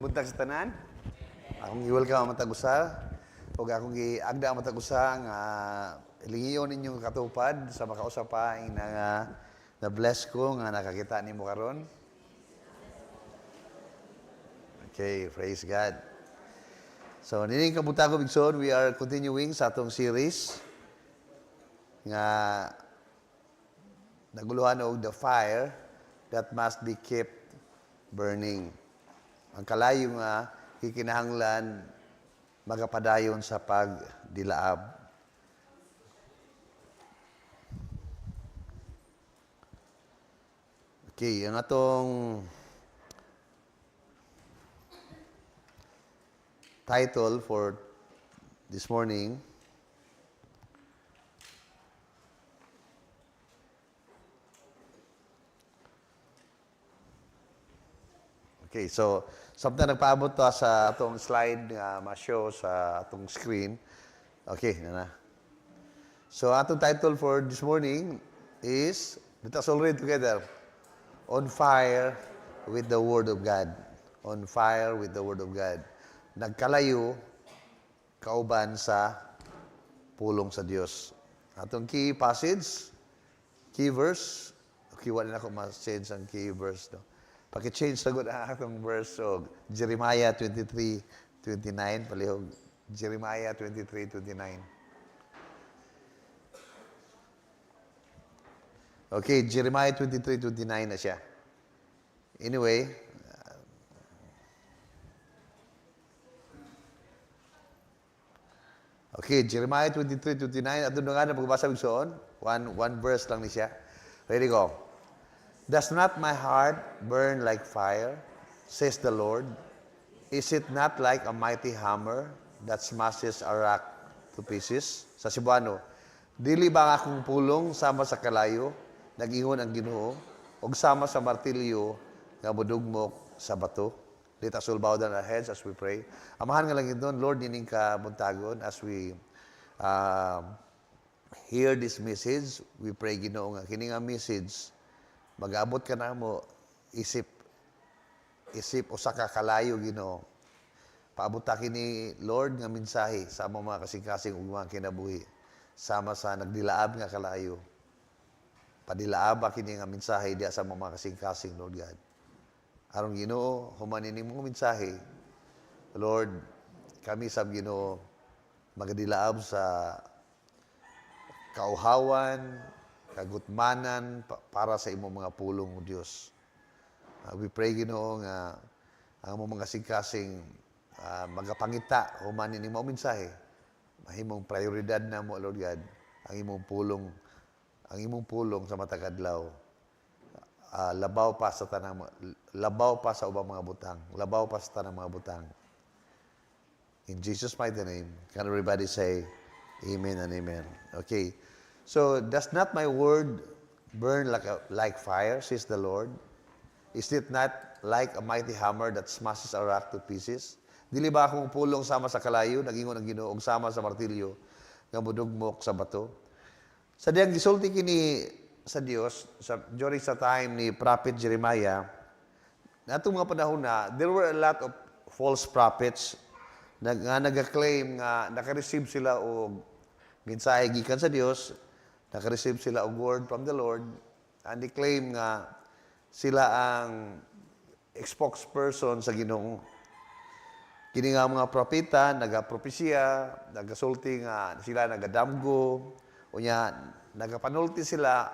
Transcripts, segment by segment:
Buntag sa tanan. Akong i-welcome ang matag usa. Ug akong giagda ang matag usa nga ilingiyon ninyong katupad sa makausapaing na bless ko nga nakakita nimo karon. Okay, praise God. So nining kabutago bigson, we are continuing sa atong series nga naguluhan og the fire that must be kept burning. Ang kalayo nga kikinahanglan magapadayon sa pagdilaab. Okay, ang atong title for this morning Okay, so samtang nagpaabot to sa atong slide nga ma-show sa atong screen. Okay, na. So atong title for this morning is, let us all read together, On Fire with the Word of God. On Fire with the Word of God. Nagkalayo, kauban sa pulong sa Dios. Atong key passage, key verse, okay, wala na ako ma-change ang key verse, no? Paki-change na good ang atong verse of Jeremiah 23:29, palihog. Jeremiah 23:29. Okay, Jeremiah 23:29 na siya. Anyway, okay, Jeremiah 23:29, atong nga na pagbasa bigsoon, one verse lang ni siya. Ready, go. Does not my heart burn like fire, says the Lord? Is it not like a mighty hammer that smashes a rock to pieces? Sa Cebuano, dili ba akong pulong sama sa kalayo, nag-ingon ang Ginoo, ug sama sa martilyo nga budugmok sa bato? Let us all bow down our heads as we pray. Amahan nga lang doon, Lord, nining ka buntagon as we hear this message. We pray, Ginoo, nga kini nga message mag-abot ka na mo, isip usa ka kalayo, Ginoo. Paabot ta kini, Lord, nga mensahe sa among mga kasing-kasing ug mga kinabuhi, sama sa nagdilaab nga kalayo. Padilaab kini nga mensahe diya sa mga kasing-kasing, Lord God. Aron, Ginoo, humanin nimo mensahe, Lord, kami sa Ginoo magdilaab sa kauhawan, kagutmanan para sa imong mga pulong, o Dios. We pray, Ginoo, nga ang mga kasing-kasing magapangita human ni mao mensahe, mahimong prioridad na mo, Lord God, ang imong pulong sa matag adlaw. Labaw pa sa ubang mga butang, labaw pa sa tanang mga butang. In Jesus' mighty name, can everybody say amen and amen? Okay. So, does not my word burn like fire, says the Lord? Is it not like a mighty hammer that smashes a rock to pieces? Dili ba akong pulong sama sa kalayo, nagingon ang Ginoo, ug sama sa martilyo, nga budugmok sa bato? Sa diyang gisulti kini sa Dios, during sa time ni Prophet Jeremiah, natong mga panahon na, there were a lot of false prophets nga nag-claim nga naka-receive sila og mensahe gikan sa Dios, naka-receive sila og word from the Lord, and they claim nga sila ang spokesperson sa Ginoo. Kini nga mga propeta, nagapropesya, nagasulti nga sila nagadamgo, unya nagapanulti sila,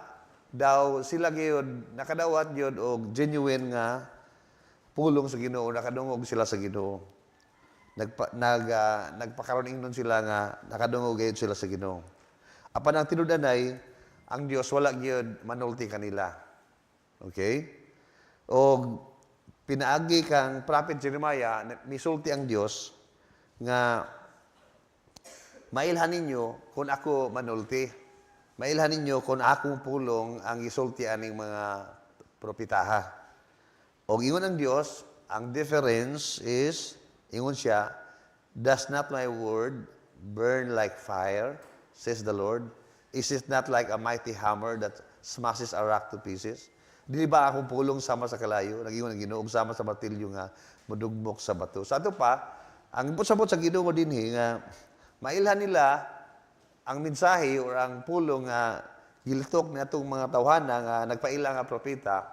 daw sila gyud nakadawat gyud og genuine nga pulong sa Ginoo, nakadungog sila sa Ginoo. Nagpakaron ingnon sila nga nakadungog gyud sila sa Ginoo. Apan ang tinudan ay, ang Dios wala gyud manulti kanila. Okay? O pinaagi kang Prophet Jeremiah, misulti ang Dios nga mailhan ninyo kung ako manulti. Mailhan ninyo kung akong pulong ang isulti aning mga propetaha. O ingon ang Dios, ang difference is, ingon siya, does not my word burn like fire, says the Lord? Is it not like a mighty hammer that smashes a rock to pieces? Di ba akong pulong sama sa kalayo, nagingon ang Ginoo sama sa martilyo nga mudugmok sa bato. Sa ato pa, ang sabot sa Ginoo dinhi nga mailhan nila ang mensahe o ang pulong nga gilitok na itong mga tawhana nga nagpaila nga propeta,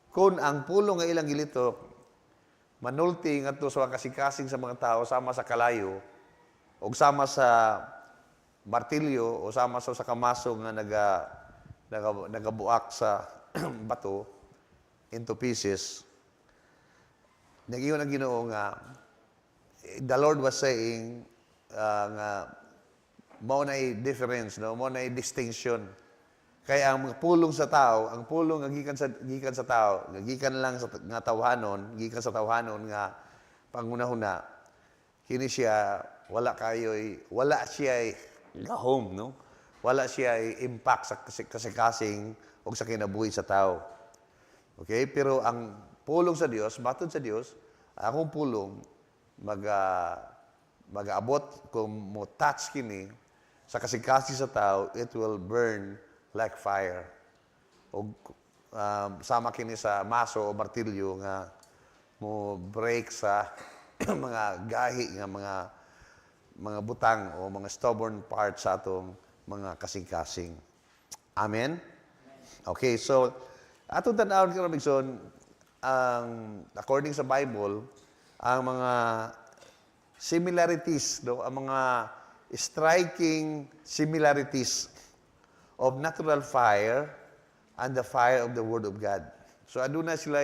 kung ang pulong nga ilang gilitok, manulti nga ito sa kasikasing sa mga tao sama sa kalayo, o sama sa martilyo, o sama sa kamaso nga nagabuak sa bato into pieces, nagiyon ang Ginoo nga, the Lord was saying, nga, mao na difference, no? Mao na distinction. Kaya ang pulong sa tao, ang pulong nga gikan sa tao, gikan lang sa nga tawhanon, gikan sa tawhanon nga pangunahuna, kini siya wala siya gahom, no? Wala siya impact sa kasing o sa kinabuhi sa tao. Okay? Pero ang pulong sa Dios, matod sa Dios, akong pulong mag-aabot kung mo touch kini sa kasikasi sa tao, it will burn like fire. O sama kini sa maso o martilyo nga mo break sa mga gahi nga mga butang o mga stubborn parts sa atong mga kasing-kasing. Amen? Okay, so atong tanawon karon Bigson, according sa Bible, ang mga similarities, no, ang mga striking similarities of natural fire and the fire of the Word of God. So aduna sila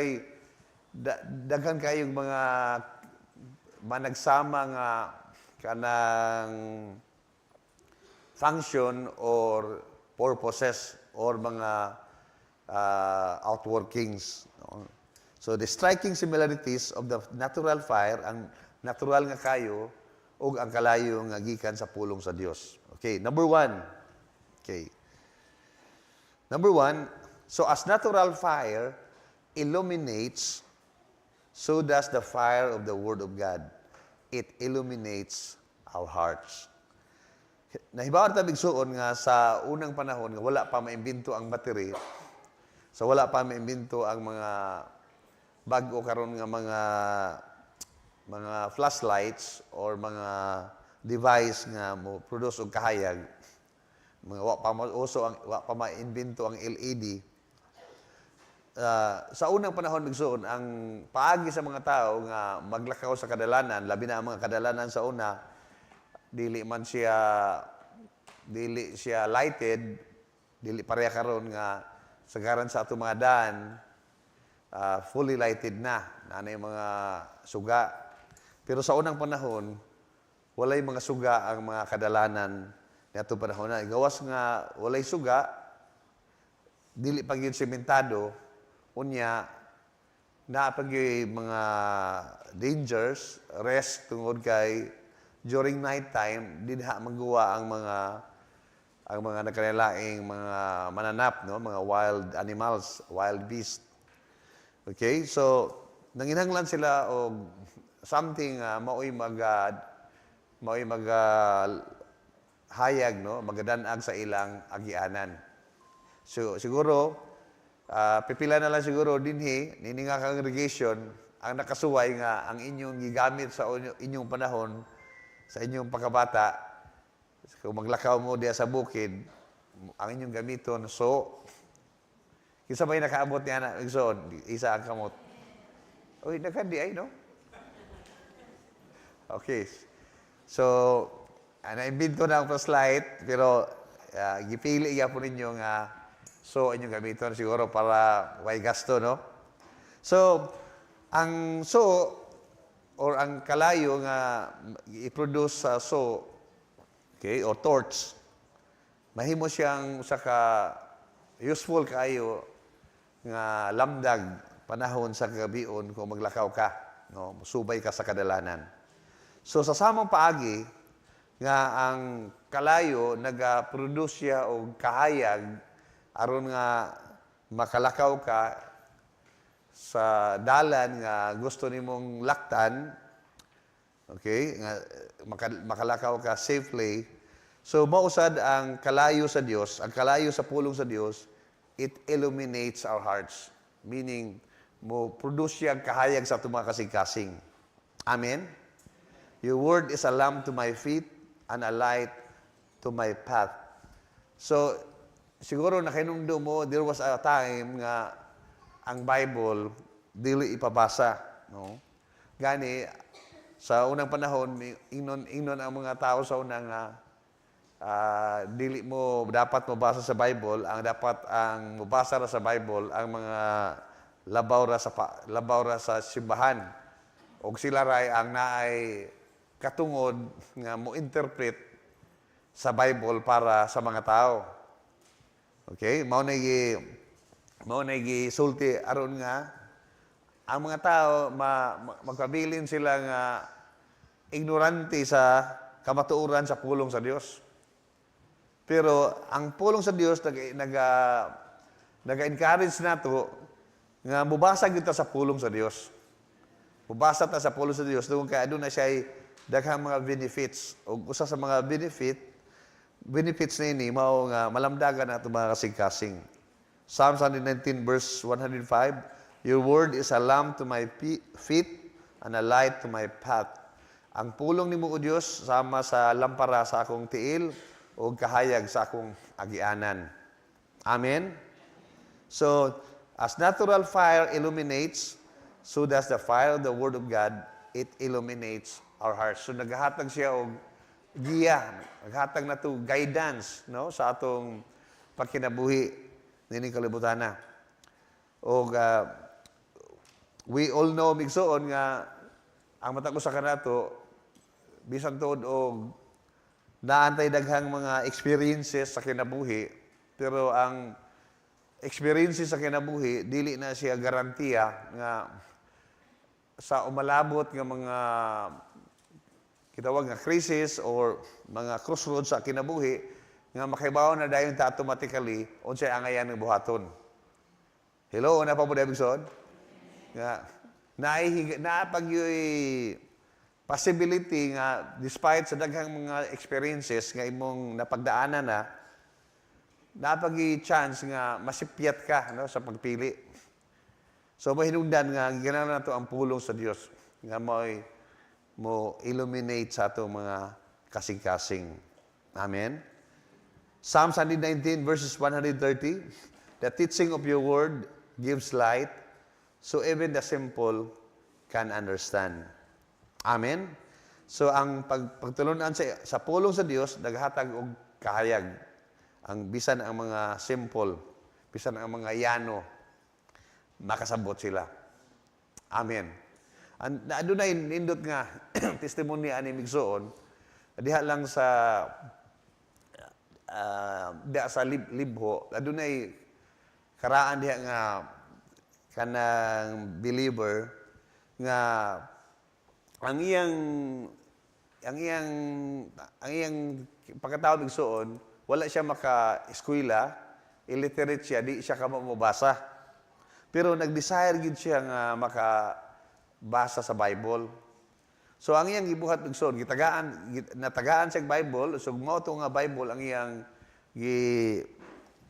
daghan kayong mga managsama nga kanang function or purposes or mga outworkings. No? So the striking similarities of the natural fire, ang natural nga kayo, o ang kalayo nga gikan sa pulong sa Dios. Okay, number 1. Okay. Number 1, so as natural fire illuminates, so does the fire of the Word of God. It illuminates our hearts. Nahibaw ta bigsuon nga sa unang panahon nga wala pa maimbento ang battery. So wala pa maimbento ang mga bag-o karon nga mga flashlights or mga device nga mo produce og kahayag. Mga wa pa maimbento ang LED. Sa unang panahon bigsuon ang paagi sa mga tao nga maglakaw sa kadalanan, labi na ang mga kadalanan sa una, dili siya lighted, dili pareha karon nga sagaran sa ato mga daan, fully lighted na nanay mga suga. Pero sa unang panahon, walay mga suga ang mga kadalanan niadtong panahon na. Gawas nga walay suga, dili pa gyud sementado, unya na pa gyud mga dangers, rest tungod kay during night time dinha magawa ang mga nagkanilaing mga mananap, no, mga wild animals, wild beast. Okay, so nanginhanglan sila og something mao'y hayag, no, magadanag sa ilang agianan. So siguro pipila na lang siguro dinhi nini nga congregation ang nakasuway nga ang inyong gigamit sa inyong panahon sa inyong pagkabata. Kung maglakaw mo diya sa bukid, ang inyong gamiton, so kinsa may nakaabot niya na isa ang kamot. Uy, nakandi ay, no? Okay. So, naimbento na ang flashlight, pero gipili iya po ninyo nga so inyong gamiton siguro para way gasto, no? So, ang so or ang kalayo nga i-produce sa so, okay, or torch, mahimo siyang saka useful kayo nga lamdag panahon sa gabion kung maglakaw ka, no, subay ka sa kadalanan. So sa samang paagi nga ang kalayo naga-produce siya og kahayag aron nga makalakaw ka sa dalan nga gusto nimong laktan, okay, nga makalakaw ka safely. So mausad ang kalayo sa Dios, ang kalayo sa pulong sa Dios, it illuminates our hearts. Meaning, mo produce siya kahayag sa itong mga kasing-kasing. Amen? Your word is a lamp to my feet and a light to my path. So, siguro nakinungdo mo, there was a time nga ang Bible dili ipabasa. No? Gani, sa unang panahon, ingnon ang mga tao sa unang dili mo dapat mabasa sa Bible, ang mabasa ra sa Bible ang mga labaw ra sa simbahan. Og sila ray ang naay katungod nga mo interpret sa Bible para sa mga tao. Okay? Mao na sulti aron nga ang mga tao magpabilin sila nga ignorante sa kamatuoran sa pulong sa Dios. Pero ang pulong sa Dios naga-encourage nato nga mubasa kita sa pulong sa Dios. Mubasa ta sa pulong sa Dios tungod kay aduna siya daghang mga benefits. O usa sa mga benefits ni mao nga malamdagan nato mga kasing-kasing. Psalms 119 verse 105, Your word is a lamp to my feet and a light to my path. Ang pulong nimo o Dios sama sa lampara sa akong tiil o kahayag sa akong agianan. Amen? So, as natural fire illuminates, so does the fire of the Word of God, it illuminates our hearts. So, naghatag siya og giya, naghatag na to guidance, no, sa atong pagkinabuhi nining kalibutan na. Og we all know migsoon nga ang matag usa kanato bisan tuod og naantay daghang mga experiences sa kinabuhi, pero ang experiences sa kinabuhi dili na siya garantiya nga sa umalabot nga mga kitawag nga crisis or mga crossroads sa kinabuhi nga makibaw na dayon ta automatically unsay angayan ng buhaton. Hello, na pa mo Davidson? Nga naapag yung possibility nga despite sa daghang mga experiences nga imong napagdaanan na naapag yung chance nga masipyat ka, no, sa pagpili. So mahinungdan nga ganahan nato ang pulong sa Dios nga mo illuminate sa ato mga kasing-kasing. Amen. Psalms 119 verses 130, the teaching of your word gives light, so even the simple can understand. Amen? So, ang pagtulunan sa pulong sa Dios, naghatag og kahayag. Ang bisan ang mga simple, bisan ang mga yano, makasabot sila. Amen. Adunay nindot nga testimony ani migsoon, diha lang sa libho, adunay karaan diha nga kanang believer nga ang iyang pagkatao migsuon wala siya maka-eskwela, illiterate siya, di siya mabasa. Pero nag-desire gid siya nga makabasa sa Bible. So ang iyang gibuhat migsuon natagaan siya Bible, so mao to nga Bible ang iyang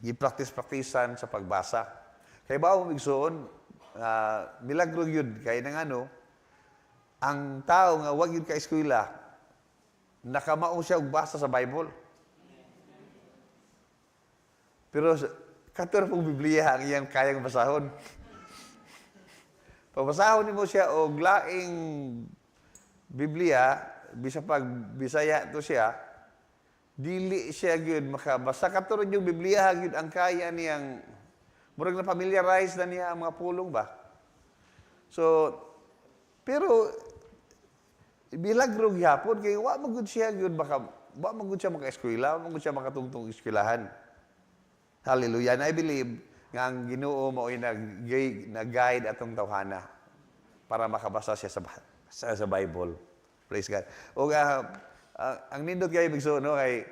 gi-practice-practicean sa pagbasa. Kay bawo migsuon, milagro yun, kay nang ang tao nga wag yun ka-eskwela, nakamao siya og basa sa Bible. Pero katur pong Biblia ang iyang kayang basahon. Pabasahon nimo siya og laing Biblia, bisa pag Bisaya to siya, dili siya gyud makabasa. Katur yung Biblia gyud ang kaya niyang murag na familiarize na niya ang mga pulong ba. So, pero bilagro gyapon kay wa magud siya gyud wa magud siya maka-eskwela, wa magud siya makatungtong eskwelahan. Hallelujah. And I believe nga ang Ginoo mao ay nag-guide atong tawhana para makabasa siya sa Bible. Praise God. O ang nindot kay bigso no kay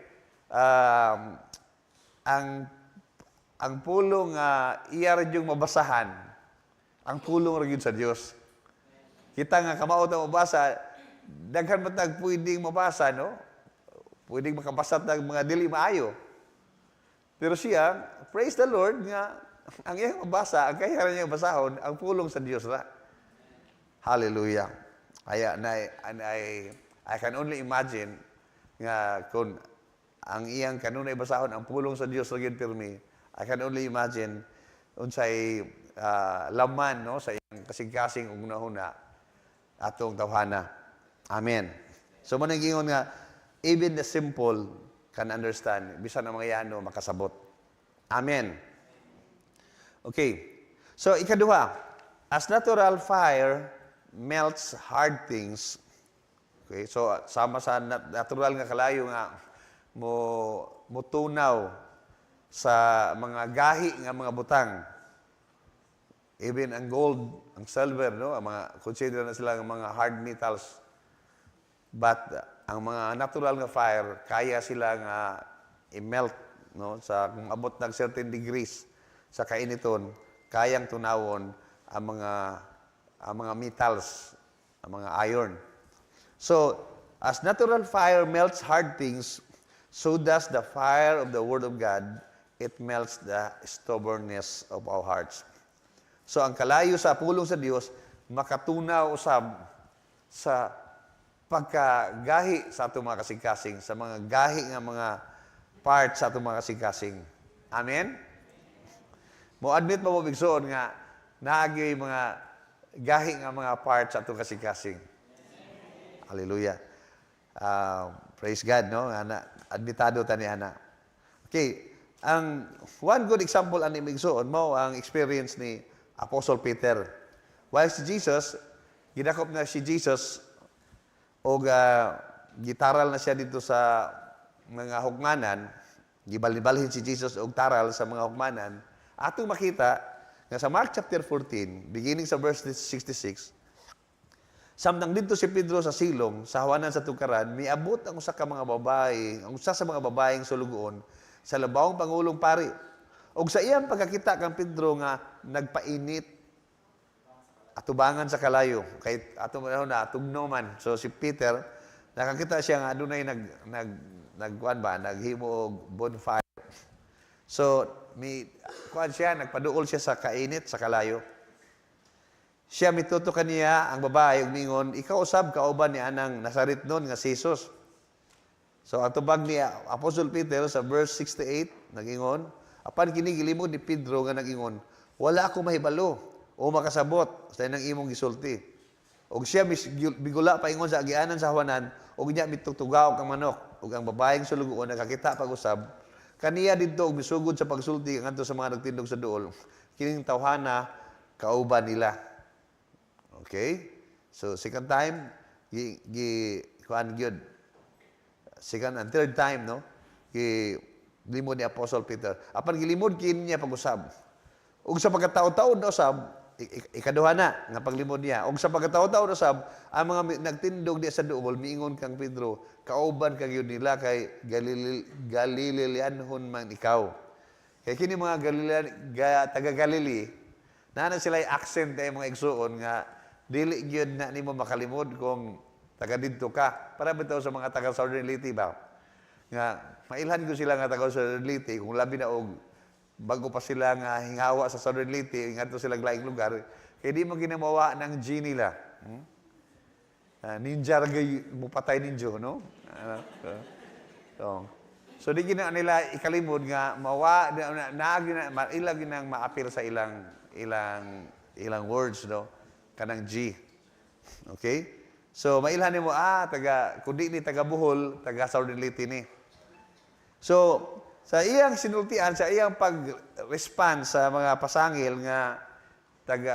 ang pulong iya rin yung mabasahan, ang pulong rin sa Diyos. Kita nga kamao ta mabasa, daghan matag pwedeng mabasa, no? Pwedeng makabasa ng mga dili maayo. Pero siya, praise the Lord, nga ang iyang mabasa, ang kaya niya basahon, ang pulong sa Dios ra. Hallelujah. Kaya I can only imagine nga kung ang iyang kanunay basahon ang pulong sa Dios ra gyud pirmi. I can only imagine unsay laman no sa iyang kasing-kasing ug hunahuna atong tawhana. Amen. So mo ingon nga even the simple can understand bisan ang mga yano makasabot. Amen. Okay. So ikaduha, as natural fire melts hard things. Okay, so sama sa natural nga kalayo nga mutunaw sa mga gahi nga mga butang. Even ang gold, ang silver, no, ang mga consider na sila ang mga hard metals. But ang mga natural nga fire kaya sila nga i-melt, no, sa kung abot ng certain degrees sa kainiton, kayang tunawon ang mga metals, ang mga iron. So, as natural fire melts hard things, so does the fire of the Word of God, it melts the stubbornness of our hearts. So, ang kalayo sa pulong sa Dios, makatunaw usab sa pagkagahi sa atong mga kasing-kasing, sa mga gahi nga mga parts sa atong mga kasing-kasing. Amen? Mo-admit mo bigsoon nga naagi mga gahi nga mga parts sa atong kasing-kasing. Hallelujah. Praise God, no? Admitado ta ni ana. Okay. Ang one good example ani migsoon mo ang experience ni Apostle Peter. While si Jesus, gidakop na si Jesus o gitaral na siya dito sa mga hukmanan, gibalbalhin si Jesus og taral sa mga hukmanan, atong makita nga sa Mark chapter 14, beginning sa verse 66, samtang dito si Pedro sa silong, sa hawanan sa tukaran, miabot ang usa ka mga babae, ang usa sa mga babaeng sulugoon sa labawong pangulong pari. Og sa iyang pagkakita kang Pedro nga nagpainit atubangan sa kalayo kay atong na tugno man. So si Peter nakakita siya nga adunay nagkuan ba naghimo og bonfire. So kuan siya nagpaduol siya sa kainit sa kalayo. Siya mitutukan niya ang babae ug mingon, ikaw usab kauban ni anang Nazaret nun nga si Jesus. So ang tubag ni Apostle Peter sa verse 68 nagingon, apan kini gilimod ni Pedro nga nagingon, wala ako mahibalo o makasabot sa nang imong gisulti. Og siya bigula paingon sa agianan sa hawanan, og niya mitugtugaw kang manok, og ang babaeng sulugoon nakakita pag-usab, kaniya didto og misugod sa pagsulti ngadto sa mga nagtindog sa duol. Kining tawhana kauban nila. Okay? So second time kuan gyud. Second and third time, no? Limod ni Apostle Peter. Apan gilimod kini niya pag-usab. Ug sa pagkataon-taon usab, ikaduha na nga paglimod niya. Ug sa pagkataon-taon usab, ang mga nagtindog di sa duol miingon kang Pedro, kauban ka gyud nila kay Galileanhon man ikaw. Kay kini mga taga Galilee, nana sila accent ay mga igsuon nga dili gyud na nimo makalimod kung taga didto ka. Para bitaw sa mga taga Southern Leyte ba? Nga mailhan ko sila nga taga Southern Leyte kung labi na og bago pa sila nga hingawa sa Southern Leyte ngadto sila laing lugar kay di mo ginamawa ng G nila. Ninja ragay mo patay ninjo, no? So di gina nila ikalimod nga mawa na ilang ginang maapil sa ilang words, no? Kanang G. Okay? So, mailhan mo, kundi ni taga Bohol, taga Southern Leyte ni. So, sa iyang sinultian, sa iyang pag-respond sa mga pasangil nga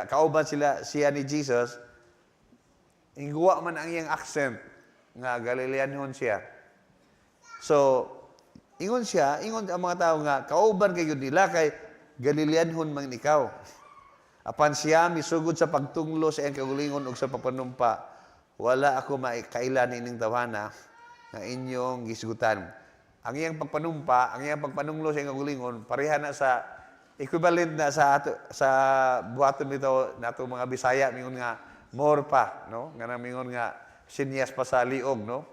kauban siya ni Jesus, ingguwa man ang iyang accent nga Galileanhon siya. So, ingon ang mga tao nga, kauban kayo nila kay Galileanhon man ikaw. Apan siya misugod sa pagtunglo sa iyang kagulingon ug sa papanumpa, wala ako maikailan ining tawhana nga inyong gisgutan. Ang iyang pagpanumpa, ang iyang pagpanunglo sa iyang kagulingon, pareha na sa equivalent na sa buhaton nito nato mga Bisaya mingon nga more pa, no? Nga mingon nga sinyas pa sa liog, no?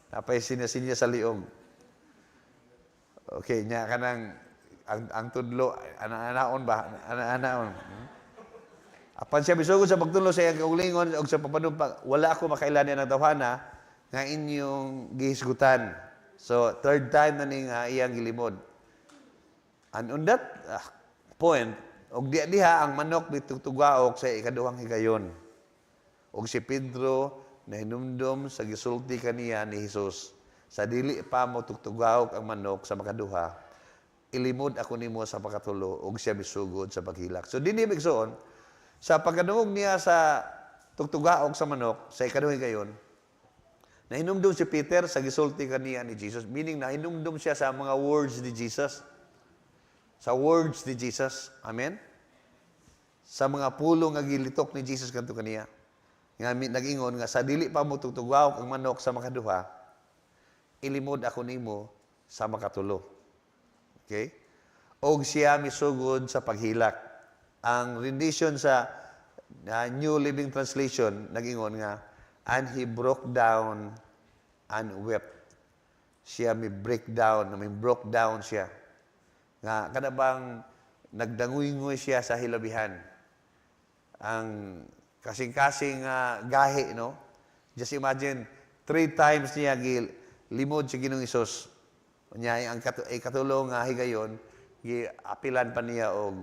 Napay sinyas sa liog. Okay, nya kanang ang tudlo ana-anaon ba ana-anaon. Apan siya misugod sa pagtulo sa iyang kaugalingon og sa papanumpa, wala ako makailan ng tawhana nga inyong gihisgutan. So third time na ning iyang gilimod. And on that point, og diha ang manok bitugtugaok sa ikaduhang higayon. Og si Pedro nahinumdum sa gisulti kaniya ni Hesus. Sa dili pa mo tugtugaok ang manok sa makaduha, ilimod ako nimo sa pakatulo og siya misugod sa paghilak. So dinhi bigsoon, sa pagkadungog niya sa tugtugaok sa manok sa ikaduhang higayon, nahinumdum si Peter sa gisulti kaniya ni Jesus, meaning nahinumdum siya sa mga words ni Jesus. Sa words ni Jesus. Amen? Sa mga pulong nga gilitok ni Jesus kanto kaniya. Nga nag-ingon nga sa dili pa mo tugtugaok ang manok sa makaduha, ilimod ako nimo sa makatulo. Okay? Og siya misugod sa paghilak. Ang rendition sa New Living Translation nag-ingon nga, and he broke down and wept. Siya may breakdown, may broke down siya. Nga kada bang nagdanguy-ngoy siya sa hilabihan. Ang kasing-kasing gahi, no? Just imagine, 3 times niya limod si Ginoong Hesus. Nya ang katulong higayon, apilan pa niya og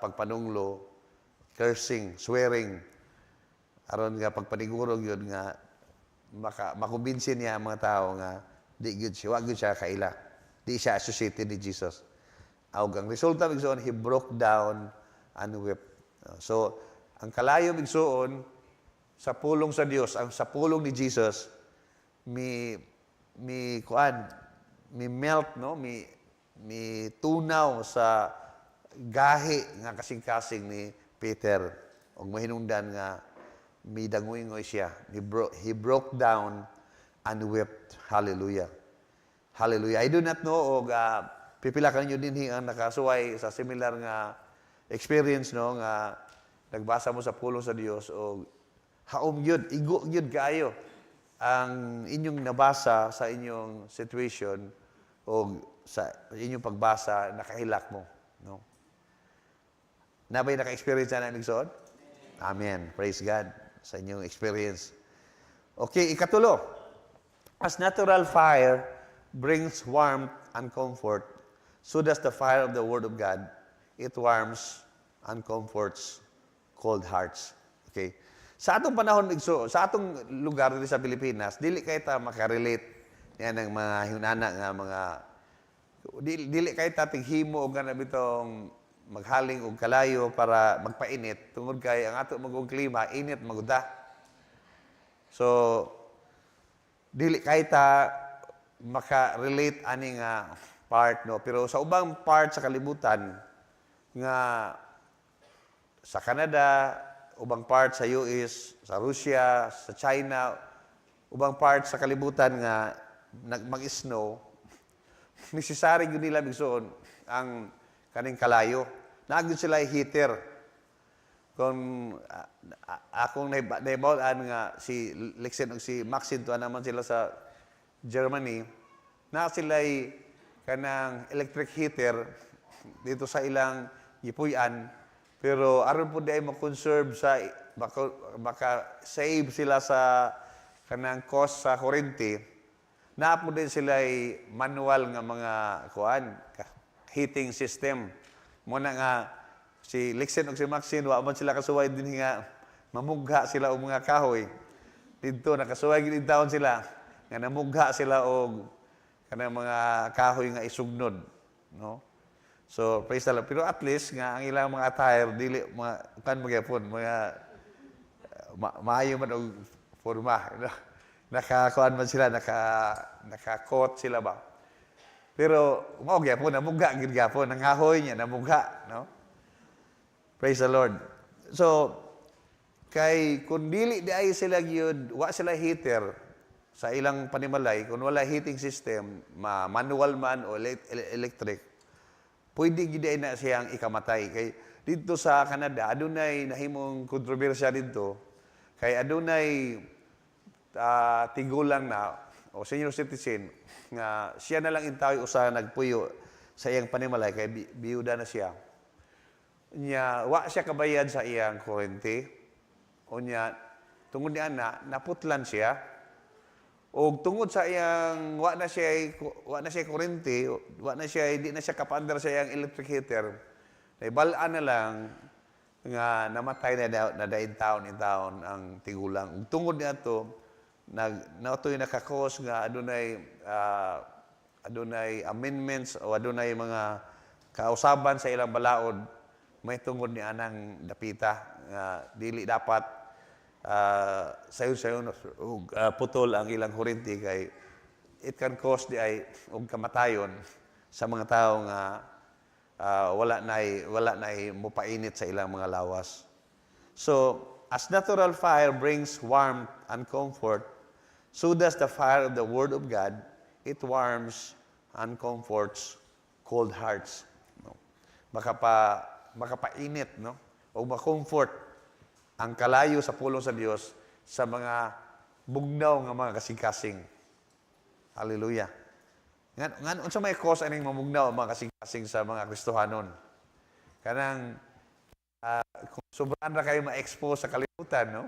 pagpanunglo, cursing, swearing. Aron nga pagpanigurog yun nga makumbinsin niya ang mga tao nga di gyud siya, wag gyud siya kaila. Di siya associated ni Jesus. Ang resulta bigsoon, he broke down and wept. So, ang kalayo bigsoon sa pulong sa Dios, ang sa pulong ni Jesus, mi melt, no? Mi tunaw sa gahi nga kasing-kasing ni Peter. Og mahinungdan nga mi danguy-ngoy siya. He broke down and wept. Hallelujah. Hallelujah. I do not know og pipila kanyo dinhi ang nakasuway sa similar nga experience, no, nga nagbasa mo sa pulong sa Dios o haom gyud, igo gyud kaayo ang inyong nabasa sa inyong situation o sa inyong pagbasa nakahilak mo, no? Nabay naka-experience na migsoon? Amen. Praise God sa inyong experience. Okay, ikatulo. As natural fire brings warmth and comfort, so does the fire of the Word of God. It warms and comforts cold hearts. Okay? Sa atong panahon, sa atong lugar dito sa Pilipinas, dili kay ta makarelate yan ng mga hinana nga mga dili kay ta tighimo og ganang bitong maghaling og kalayo para magpainit tungod kay ang ato magong klima init maguda. So dili kay ta maka-relate ani nga part, no, pero sa ubang part sa kalibutan nga sa Canada, ubang part sa US, sa Russia, sa China, ubang part sa kalibutan nga mag-snow, necessary yun nila bigsoon ang kaning kalayo. Naagin sila heater. Kung akong naibawaan nga si Lexen o si Maxine, tuwa naman sila sa Germany, na sila'y kanang electric heater dito sa ilang gipuy-an, pero aron po di ay mo-conserve sa, maka-save sila sa kanang cost sa kurente, na po din sila'y manual nga mga heating system. Muna nga, si Lexen o si Maxine, wa man sila kasuway din nga, mamugha sila o mga kahoy. Dito, nakasuway din taon sila, nga namugha sila o kanang mga kahoy nga isugnod. No? So, praise the Lord. Pero at least, nga ang ilang mga attire, dili, mga, kan magyapon, mga, maayo man o forma. No? Nakakuan man sila, naka-coat sila ba? Pero, magyapon, namugha, gid-gyapon, nangahoy niya, namugha, no? Praise the Lord. So, kay, kung dili di ay sila gyud, wa sila heater sa ilang panimalay, kung wala heating system, manual man o electric, pwede gid ay na siyang ikamatay. Kay dito sa Canada, adunay nahimong kontrobersya dito. Kay adunay tigulang na o senior citizen nga siya na lang intawi usa nagpuyo sa iyang panimalay kay biyuda na siya. Unya wa siya kabayad sa iyang kurente. Unya tungod niya naputlan siya. O tungod sa iyang wa na siya kurente, di na siya kapandar sa iyang electric heater. Naibalaan na lang nga namatay na dain taon in taon ang tigulang. Ug tungod niya to nautoy nakakos nga adunay amendments o adunay mga kausaban sa ilang balaod, may tungod ni anang dapita nga dili dapat sayon-sayon putol ang ilang kurente kay it can cause di ay og kamatayon sa mga tawo nga wala nay mopainit sa ilang mga lawas. So, as natural fire brings warmth and comfort, so does the fire of the Word of God. It warms and comforts cold hearts. No? Makapainit, no? O makomfort ang kalayo sa pulong sa Dios sa mga bugnaw nga mga kasing-kasing. Hallelujah. Ngan unsa may cause aning mamugnaw ang mga kasing-kasing sa mga Kristohanon? Kanang kung sobrang ra kayo ma-expose sa kalibutan, no?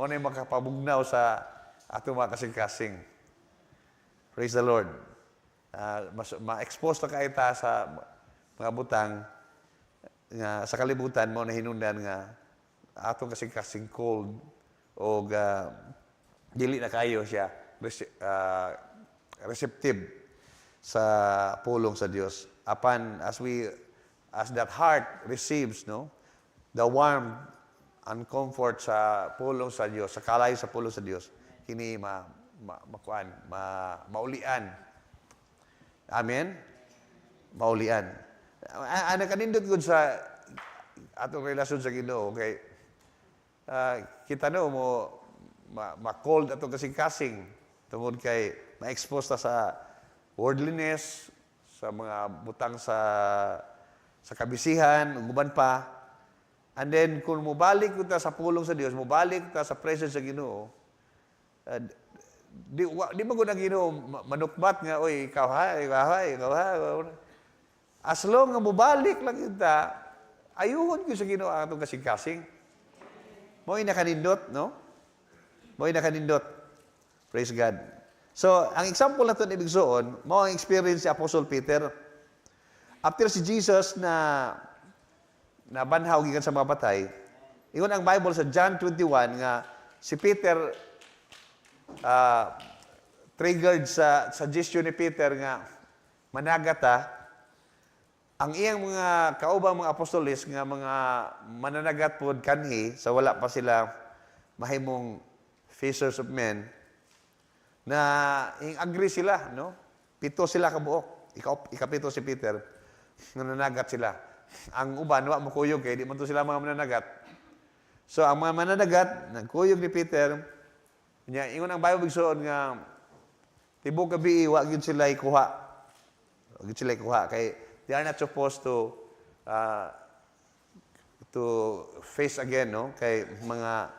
Mo na makapabugnaw sa ato mga kasing-kasing. Praise the Lord. Ma-expose na kayo ta sa mga butang nga sa kalibutan mo na hinungdan nga atong kasing-kasing cold o dili na kayo siya receptive sa pulong sa Dios. As that heart receives, no, the warmth and comfort sa pulong sa Dios, sa kalayo sa pulong sa Dios, kini maulian. Amen. Maulian. Ana kanindot gud sa atong relasyon sa Ginoo kay kita no mo ma-cold atong kasing-kasing tungod kay ma-expose ta sa worldliness, sa mga butang sa kabisihan, ug uban pa. And then kung mubalik ta sa pulong sa Dios, mubalik ta sa presence sa Ginoo, di mo gud ang Ginoo manukbat nga oy ikaw ha. As long nga mubalik lang kita, ayuhon gyud sa Ginoo ang atong kasing-kasing. Mo'y nakanindot, no? Mo'y nakanindot. Praise God. So, ang example na ito ibig suon, mo ang experience si Apostle Peter. After si Jesus na banhaw gikan sa mga patay, ingon ang Bible sa John 21 nga si Peter triggered sa suggestion ni Peter nga managata ang iyang mga kaubang mga apostoles nga mga mananagat pod kanhi sa wala pa sila mahimong fishers of men na agree sila, no? 7 sila kabuok. Ikapito si Peter. Nananagat sila. Ang uban, wa mo kuyog kay di man to sila mga mananagat. So, ang mga mananagat, nagkuyog ni Peter, niya, ingon ang Bible bigsoon nga, tibok gabi, wa gyud sila ikuha. Wa gyud sila ikuha. Kay, they are not supposed to face again, no? Kay mga,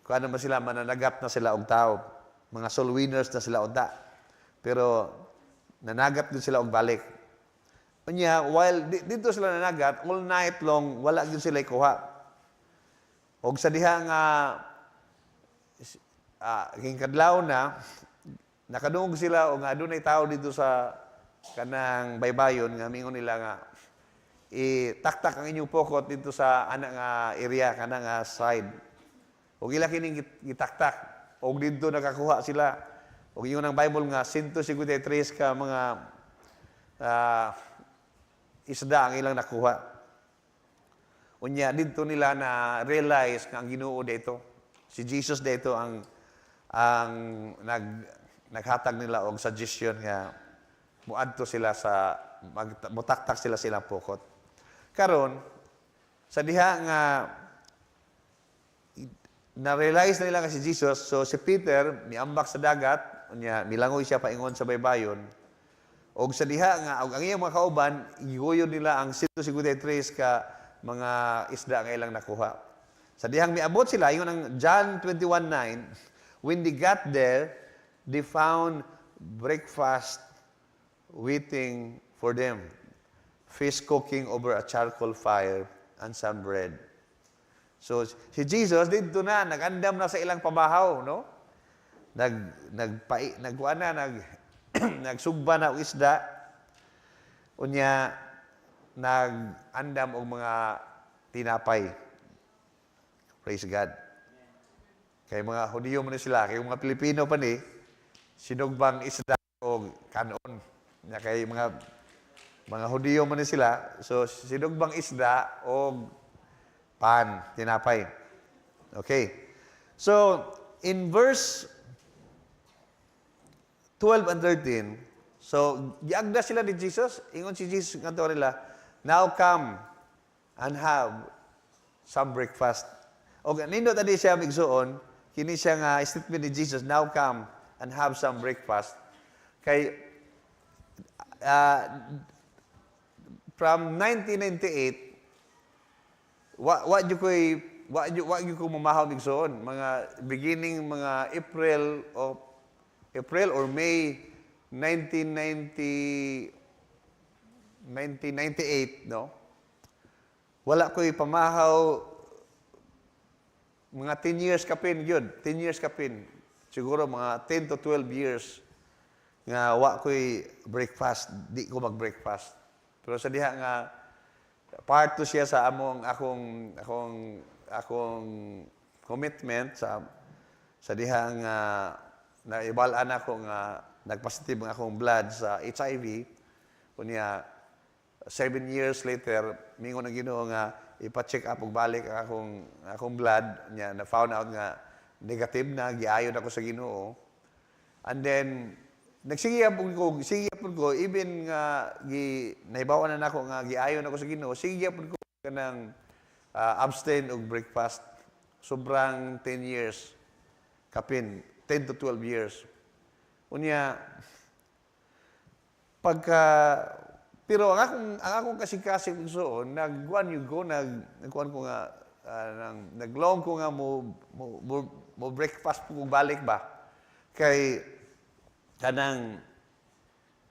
kung ano ba sila, mananagat na sila og tao. Mga soul winners na sila unta. Pero, nanagat din sila og balik. Kanya, while dito sila nanagat, all night long, wala din sila ikuha. Og sa diha nga, hingkadlaw na, nakadungog sila o nga adunay tao dito sa kanang baybayon nga mingon nila nga itaktak ang inyong pokot dito sa ana nga area kana nga side. Og ila kining gitaktak og dito nakakuha sila. Og ingon ang Bible nga 153 ka mga isda ang ilang nakuha. Unya dito nila na realize nga ang Ginoo dito, si Jesus dito ang naghatag nila og suggestion nga muadto sila sa mutaktak sila silang pokot. Karon sa diha nga na-realize na nila nga si Jesus, so si Peter miambak sa dagat, unya milangoy siya paingon sa baybayon. Og sa diha nga og ang iyang mga kauban iguyod nila ang 153 ka mga isda nga ilang nakuha. Sa dihang miabot sila, ingon ang John 21:9, when they got there, they found breakfast waiting for them. Fish cooking over a charcoal fire and some bread. So, si Jesus, dito na, nag-andam na sa ilang pabahaw, no? Nagsugba na og isda. Unya, nag-andam og mga tinapay. Praise God. Kay mga Hudiyo man sila, kay mga Pilipino pa ni, sinugbang isda o kanon. Kay mga Hudiyo man sila, so sinugbang isda o pan, tinapay. Okay. So, in verse 12 and 13, so, giagda sila ni Jesus, ingon si Jesus nga nila, now come and have some breakfast. O nindo tadi siya migsuon, kini siya nga statement ni Jesus, now come and have some breakfast. Kay from 1998, wa gyud ko mamahaw migsuon, mga beginning mga April or May 1998, no? Wala ko'y pamahaw mga 10 years kapin yun. 10 years kapin. Siguro mga 10 to 12 years nga wa ko'y breakfast. Di ko mag-breakfast. Pero sa diha nga part to siya sa akong commitment sa diha nga naibalaan ako nga nagpositive ang akong blood sa HIV. Kunya 7 years later, mingon ang Ginoo nga ipa-check up ug balik ang akong blood nya na found out nga negative na, giayon ako sa Ginoo. And then nagsigiyapon ko even nga nahibawan na nako nga giayon ako sa Ginoo, sigiyapon ko kanang abstain og breakfast. Sobrang 10 years kapin, 10 to 12 years. Unya pero ang akong kasing-kasing igsoon, nagkuhan ko nga, naglong ko nga mo breakfast po balik ba? Kay, kanang,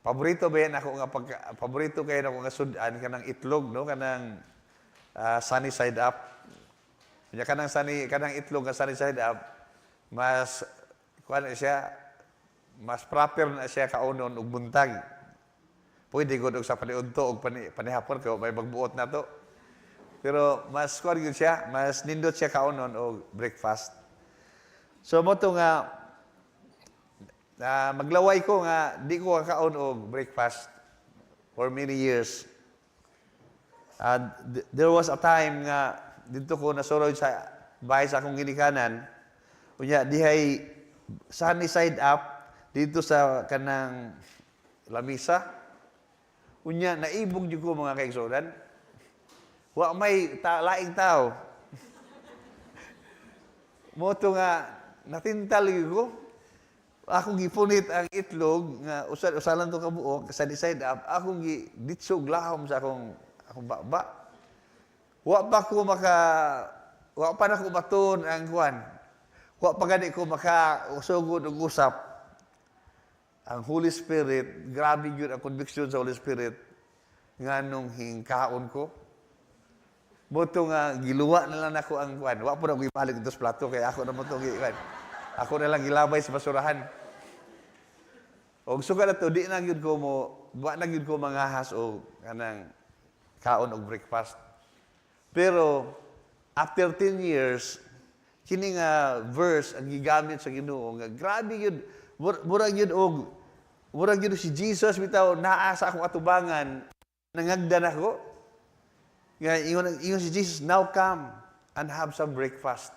paborito ba yan ako nga, paborito kayo ako nga sudan, kanang itlog, no? Kanang sunny side up. Kanang itlog nga sunny side up, mas, mas proper na siya kaunon ug buntag. Pwede ko sa paniudto o panihapon kaya may magbuot na to. Pero mas kuwan yun siya, mas nindot siya kaunon o breakfast. So mo to nga, maglaway ko nga, di ko kaon o breakfast for many years. There was a time nga, dito ko nasurod sa bahay sa akong ginikanan, kunya dihay sunny side up, dito sa kanang lamisa, unya, naibog niyo ko mga kaigsonan. Wa may laing tao. Moto nga, natintal ko. Akong gipunit ang itlog, nga usalan to kabuok, sa side up, akong giditsog lahom sa akong baba. Wa pa na ko maton ang kuwan. Wa pa gani ko makausugod og usap. Ang Holy Spirit, grabe yun ang conviction sa Holy Spirit nga nung hingkaon ko. Buto nga, giluwa na lang ako ang kuwan. Wa po na ko ibalik ito sa plato, kaya ako na mo ito giluwa. Ako na lang gilabay sa basurahan. O suga na ito, di na yun ko mangahas o kanang kaon o breakfast. Pero, after 10 years, kini nga verse ang gigamit sa Ginoo nga grabe yun. Murag yun si Jesus bitaw naa sa akong atubangan nangagdan ako. Nga ingon si Jesus, now come and have some breakfast.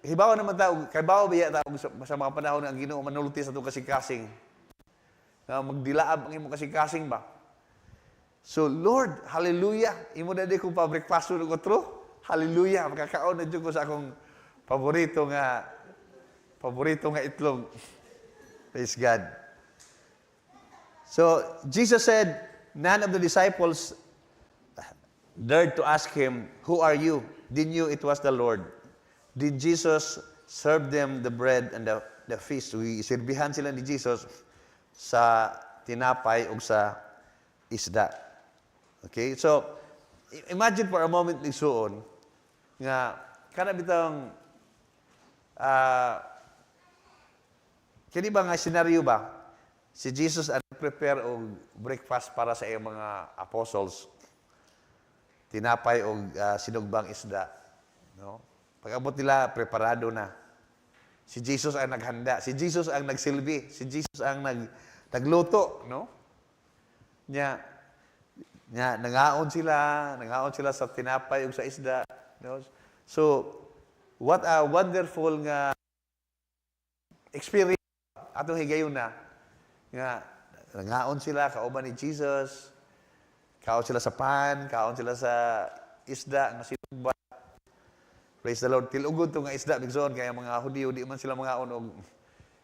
Hibaw naman tao, kay bawo biya tao sa mga panahon ang Ginoo manulti sa itong kasing-kasing. Magdilaab ang imong kasing-kasing ba? So Lord, hallelujah, imo na di ko pa breakfast ng otro. Hallelujah, makakaon na ko sa akong paborito nga itlog. Praise God. So, Jesus said, none of the disciples dared to ask him, who are you? They knew it was the Lord. Did Jesus serve them the bread and the fish? Sirbihan sila ni Jesus. sa tinapay o sa isda. Okay? So, imagine for a moment ligsuon nga kada bitang kini ba nga senaryo ba si Jesus ang prepare og breakfast para sa iyang mga apostles, tinapay o sinugbang isda, no? Pag-abot nila preparado na. Si Jesus ang naghanda, si Jesus ang nagsilbi, si Jesus ang nagluto, no? Nangaon sila sa tinapay ug sa isda, no? So, what a wonderful nga experience atong higayon na nga nangaon sila kauban ni Jesus, kaon sila sa pan, kaon sila sa isda nga sinugba. Praise the Lord. Tilugod to nga isda bigsoon kaya mga Hudiyo di man sila mangaon og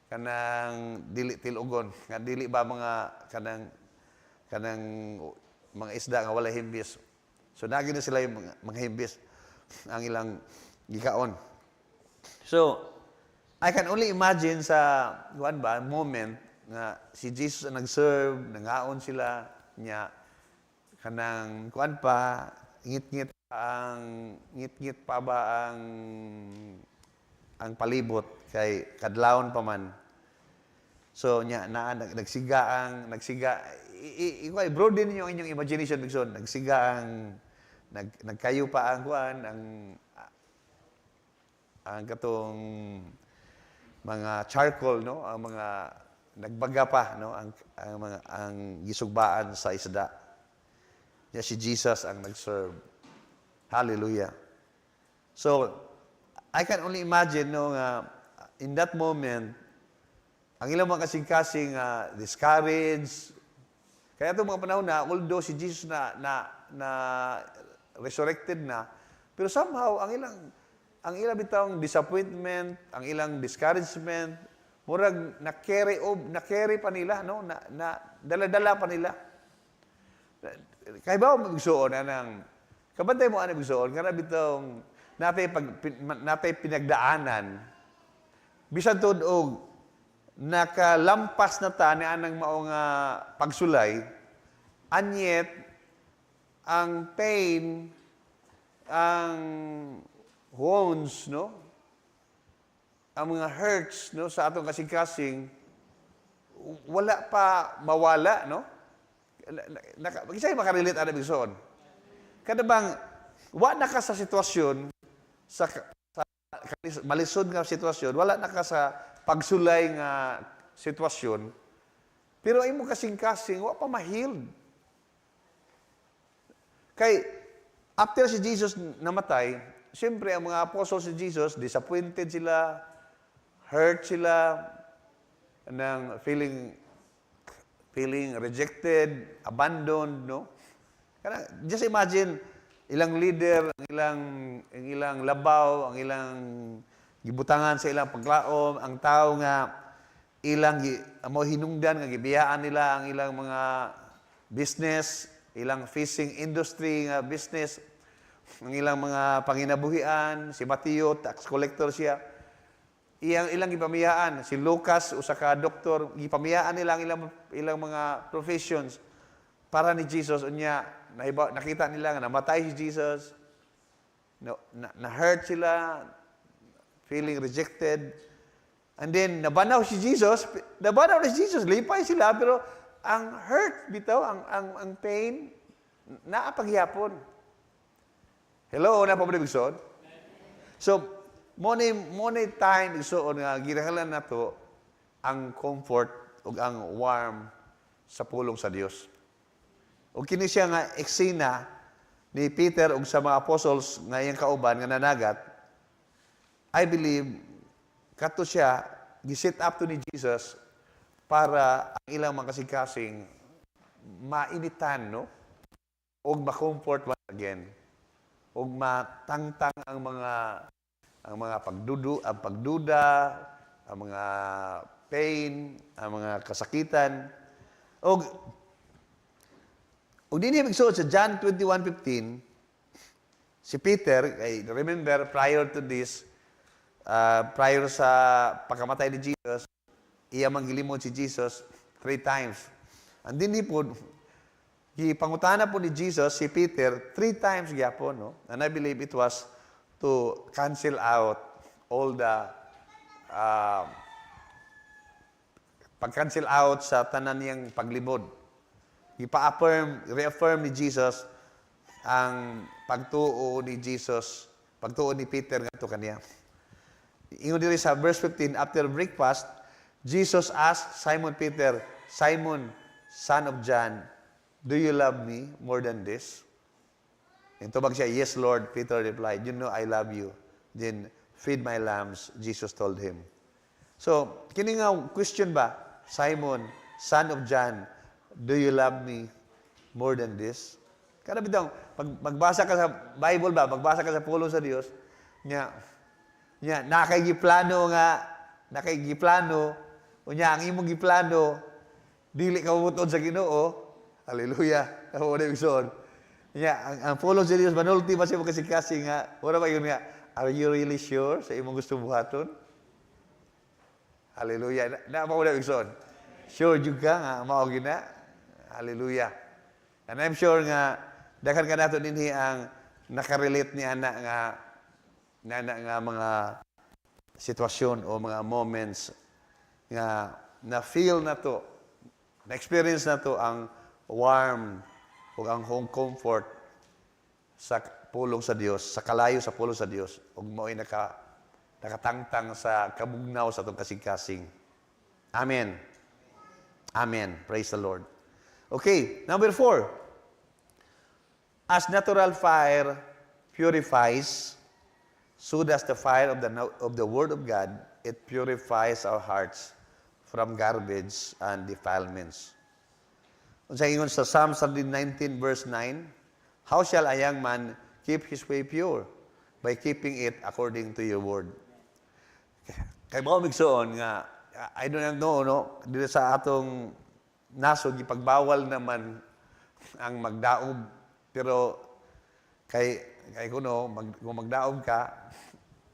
kanang dili tilugon, nga dili ba mga kanang mga isda nga wala himbis. So nagi na sila yung mga himbis ang ilang gikaon. So I can only imagine sa moment nga si Jesus ang nag-serve, nangaon sila niya kanang ngit-ngit pa ba ang palibot kay kadlawon pa man. So nagsiga broaden niyo inyong imagination bigson, nagkayo pa ang katong mga charcoal, no, ang mga nagbaga pa, no, ang gisugbaan sa isda. Si Jesus ang nag-serve. Hallelujah. So I can only imagine, no, in that moment ang ilang mga kasing-kasing discouraged. Kaya itong mga panahon na although si Jesus na resurrected na, pero somehow ang ilang bitawng disappointment, ang ilang discouragement, murag na-carry pa nila, no? Dala-dala pa nila. Kaya ba magsuon kabantay mo magsuon kana bitawng natay pinagdaanan bisan tud og nakalampas na ta ni anang mao nga pagsulay, anyet ang pain, ang wounds, no? Ang mga hurts, no, sa atong kasing-kasing wala pa mawala, no? Kisay makarelate ana bigsoon. Kada bang wa na ka sa sitwasyon sa malisod nga sitwasyon, wala na ka sa pagsulay nga sitwasyon, pero imo kasing-kasing wa pa ma-healed. Kay after si Jesus namatay, siyempre, ang mga apostles si Jesus, disappointed sila, hurt sila, ng feeling rejected, abandoned, no? Just imagine, ilang leader, ang ilang labaw, ang ilang gibutangan sa ilang paglaom, ang tao nga ilang mo hinungdan nga gibiyaan nila ang ilang mga business, ilang fishing industry nga business, ang ilang mga panginabuhian, si Mateo, tax collector siya. Ilang gipamiyaan, si Lucas, usa ka doktor, gipamiyaan nila ang ilang mga professions para ni Jesus. Unya, nakita nila nga namatay si Jesus, na-hurt sila, feeling rejected. And then, nabanaw si Jesus, lipay sila, pero ang hurt bitaw, ang pain, naapaghihapon. Hello, na pa ba bigsoon? So, money time bigsoon nga ginahanglan nato ang comfort ug ang warm sa pulong sa Dios. Ug kini siya nga eksena ni Peter ug sa mga apostles nga iyang kauban nga nanagat. I believe kato siya giset up to ni Jesus para ang ilang mga kasing-kasing mainitan, no? Ug ma-comfort once again. Ug matangtang ang mga pagduda, ang mga pain, ang mga kasakitan. Og dinhi bigsuot sa John 21:15, si Peter, remember prior to this, prior sa pagkamatay ni Jesus, iya manggilimod si Jesus, 3 times. And din po, pangutana po ni Jesus, si Peter, 3 times gyapon, no? And I believe it was to cancel out all the pag-cancel out sa tanan niyang paglibod. Reaffirm ni Jesus ang pagtuo ni Jesus, pagtuo ni Peter ngadto kaniya. Ingon diri sa verse 15, after breakfast, Jesus asked Simon Peter, Simon, son of John, do you love me more than this? And tubag siya, yes, Lord. Peter replied, you know I love you. Then, feed my lambs, Jesus told him. So, kini nga question ba, Simon, son of John, do you love me more than this? Kada bitong, magbasa ka sa Bible ba, magbasa ka sa pulong sa Dios, nakaigiplano, unya ang imong giplano, dili ka mutod sa Ginoo. Hallelujah. Ako na yung ang pulong sa Dios, manulti ba siya kasi nga, wala ba yun nga, are you really sure sa imong gusto buhaton? Hallelujah. Na ba wala yung sure juga nga, maogin na. Hallelujah. And I'm sure nga, dakan ka nato dinhi ang nakarelate ni anak nga mga sitwasyon o mga moments nga na-feel na to, na-experience na to ang warm o ang home comfort sa pulong sa Dios, sa kalayo sa pulong sa Dios, ug mo'y nakatangtang sa kabugnaw sa atong kasing-kasing. Amen. Amen. Praise the Lord. Okay, number 4. As natural fire purifies, so does the fire of the Word of God. It purifies our hearts from garbage and defilements. Unsa ingon sa Psalm 19 verse 9, how shall a young man keep his way pure? By keeping it according to your word. Kay mao migsoon nga I don't know no dito sa atong nasod gipagbawal naman ang magdaob, pero kay kuno kung magdaob ka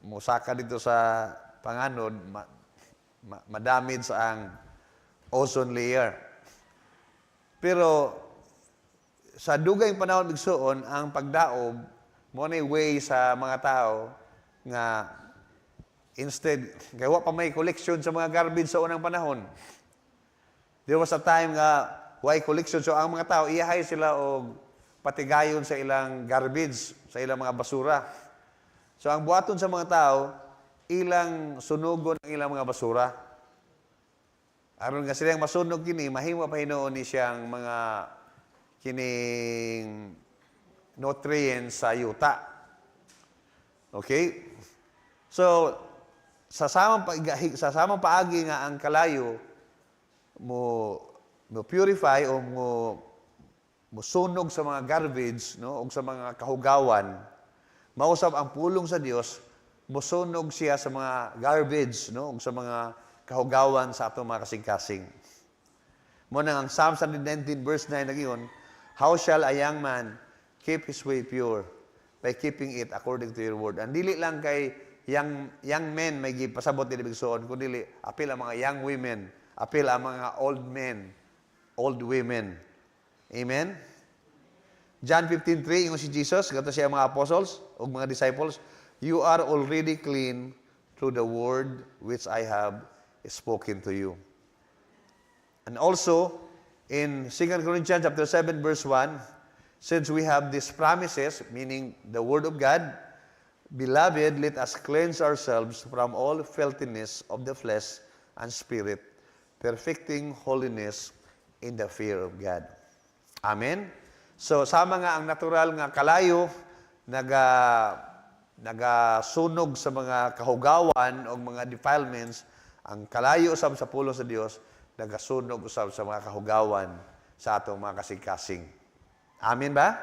musaka dito sa panganod madamage ang ozone layer. Pero sa dugay panahon bigsoon ang pagdaob mo na way sa mga tao nga instead kay wa pa may collection sa mga garbage sa unang panahon. There was a time nga why collection, so ang mga tao iyahay sila og patigayon sa ilang garbage, sa ilang mga basura. So ang buhaton sa mga tao ilang sunugon ang ilang mga basura. Aron nga silang masunog kini, mahimo pa hinuon ni siyang mga kining nutrients sa yuta. Okay? So, sa samang paagi nga ang kalayo mo purify o mo sunog sa mga garbage, no, o sa mga kahugawan, mausap ang pulong sa Dios, mosunog siya sa mga garbage, no, o sa mga kahugawan sa atong mga kasing-kasing. Mo nang ang Psalm 19 verse 9 nagiyon, how shall a young man keep his way pure? By keeping it according to your word. Ang dili lang kay young men may gipasabot dili bigsoon, kundi apil ang mga young women, apil ang mga old men, old women. Amen? John 15:3 ingon si Jesus, kadto siya mga apostles ug mga disciples, you are already clean through the word which I have spoken to you. And also in 2 Corinthians chapter 7 verse 1, since we have these promises, meaning the word of God, beloved, let us cleanse ourselves from all filthiness of the flesh and spirit, perfecting holiness in the fear of God. Amen? So, sama nga ang natural nga kalayo, nagasunog sa mga kahugawan o mga defilements, ang kalayo usab sa pulong sa Dios, nagasunog usab sa mga kahugawan sa atong mga kasing-kasing. Amen ba?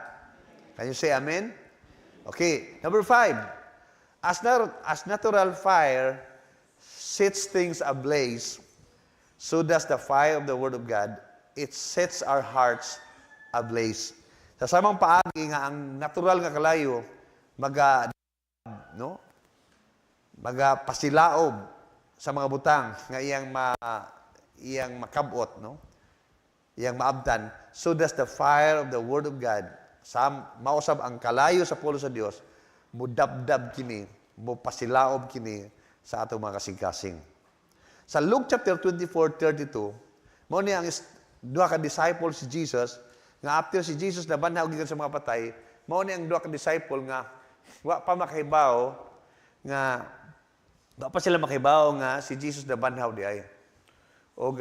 Can you say amen? Okay, number 5. As natural fire sets things ablaze, so does the fire of the Word of God. It sets our hearts ablaze. Sa samang paagi nga ang natural nga kalayo magapasilaob sa mga butang nga iyang makabot, no? iyang maabtan, so does the fire of the Word of God, mausab ang kalayo sa pulo sa Dios, mudabdab kini, mupasilaob kini sa atong mga kasing-kasing. Sa Luke chapter 24:32, mao ni ang duha ka disciple si Jesus, nga after si Jesus nabanhaw gikan sa mga patay, mao ni ang duha ka disciple nga wa pa makahibaw nga wa pa sila makahibaw nga si Jesus nabanhaw di ay. O